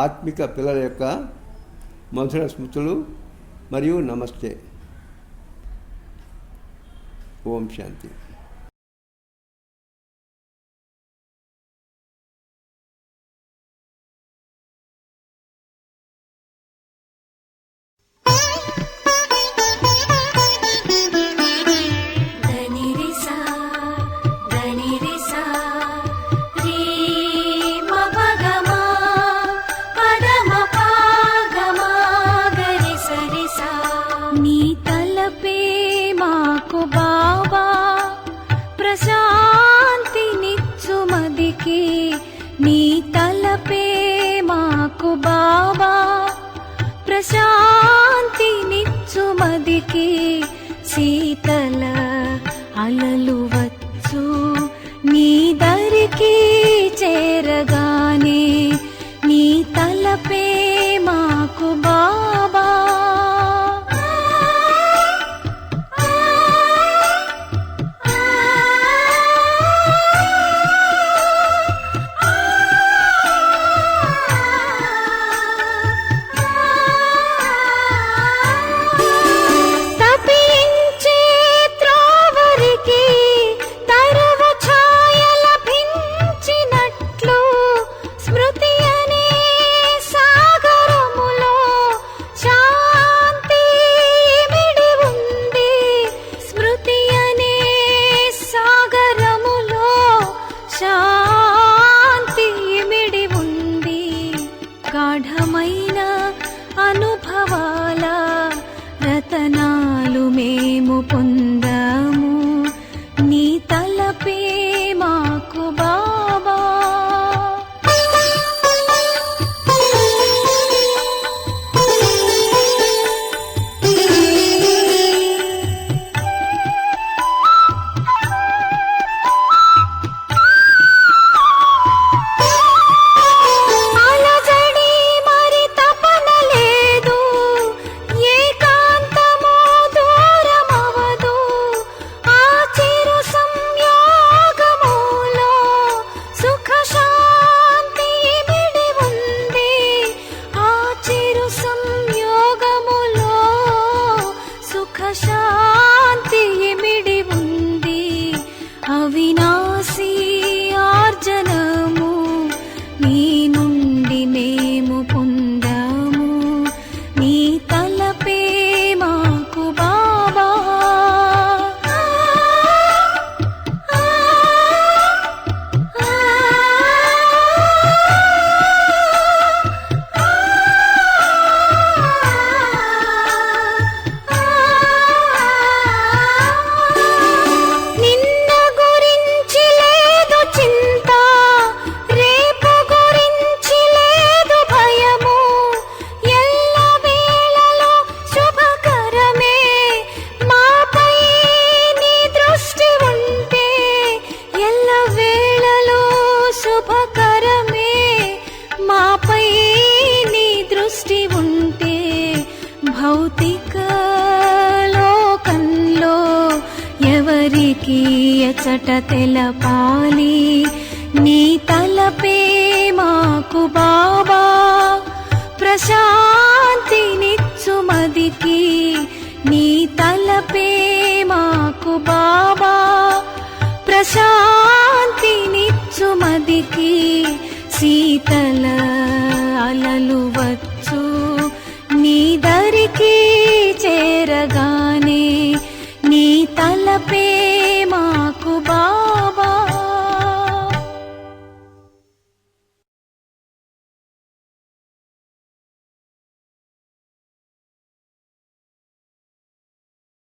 ఆత్మిక పిల్లల యొక్క మధుర స్మృతులు మరియు నమస్తే. ఓం శాంతి. నీ తలపే మాకు బాబా తలపే మాకు బాబా. తపించే త్రోవరికి తరువు ఛాయ లభించినట్లు స్మృతి అనే సాగరములో శాంతి ఇమిడి ఉంది. స్మృతి అనే సాగరములో శాంతి ఇమిడి ఉంది. గాఢమైన అనుభవాల రతనాలు మేము పొందాము. నీ తలపే మాకు బాబా. అలజడి మరి తపన లేదు, ఏకాంతము దూరమవదు. ఆ చిరు సంయోగములో సుఖ శాంతి ఇమిడి ఉంది. ఆ చిరు సంయోగములో సుఖ శాంతి ఇమిడి ఉంది. అవినాశీ ఆర్జనము నీ నుండి మేము పొందాము. నీ తలపే మాకు బాబా. నిన్న గురించి లేదు చింత, రేపు గురించి లేదు భయము. ఎల్ల వేళలో శుభకరమే మాపై నీ దృష్టి ఉంటే. ఎల్ల వేళలో శుభకరమే మాపై నీ దృష్టి ఉంటే. భౌతిక లోకంలో ఎవరికి ఎచట తెలపాలి. నీ తలపే మాకు బాబా. ప్రశాంతినిచ్చు మదికి నీ తలపే మాకు బాబా. ప్రశాంతినిచ్చు మదికి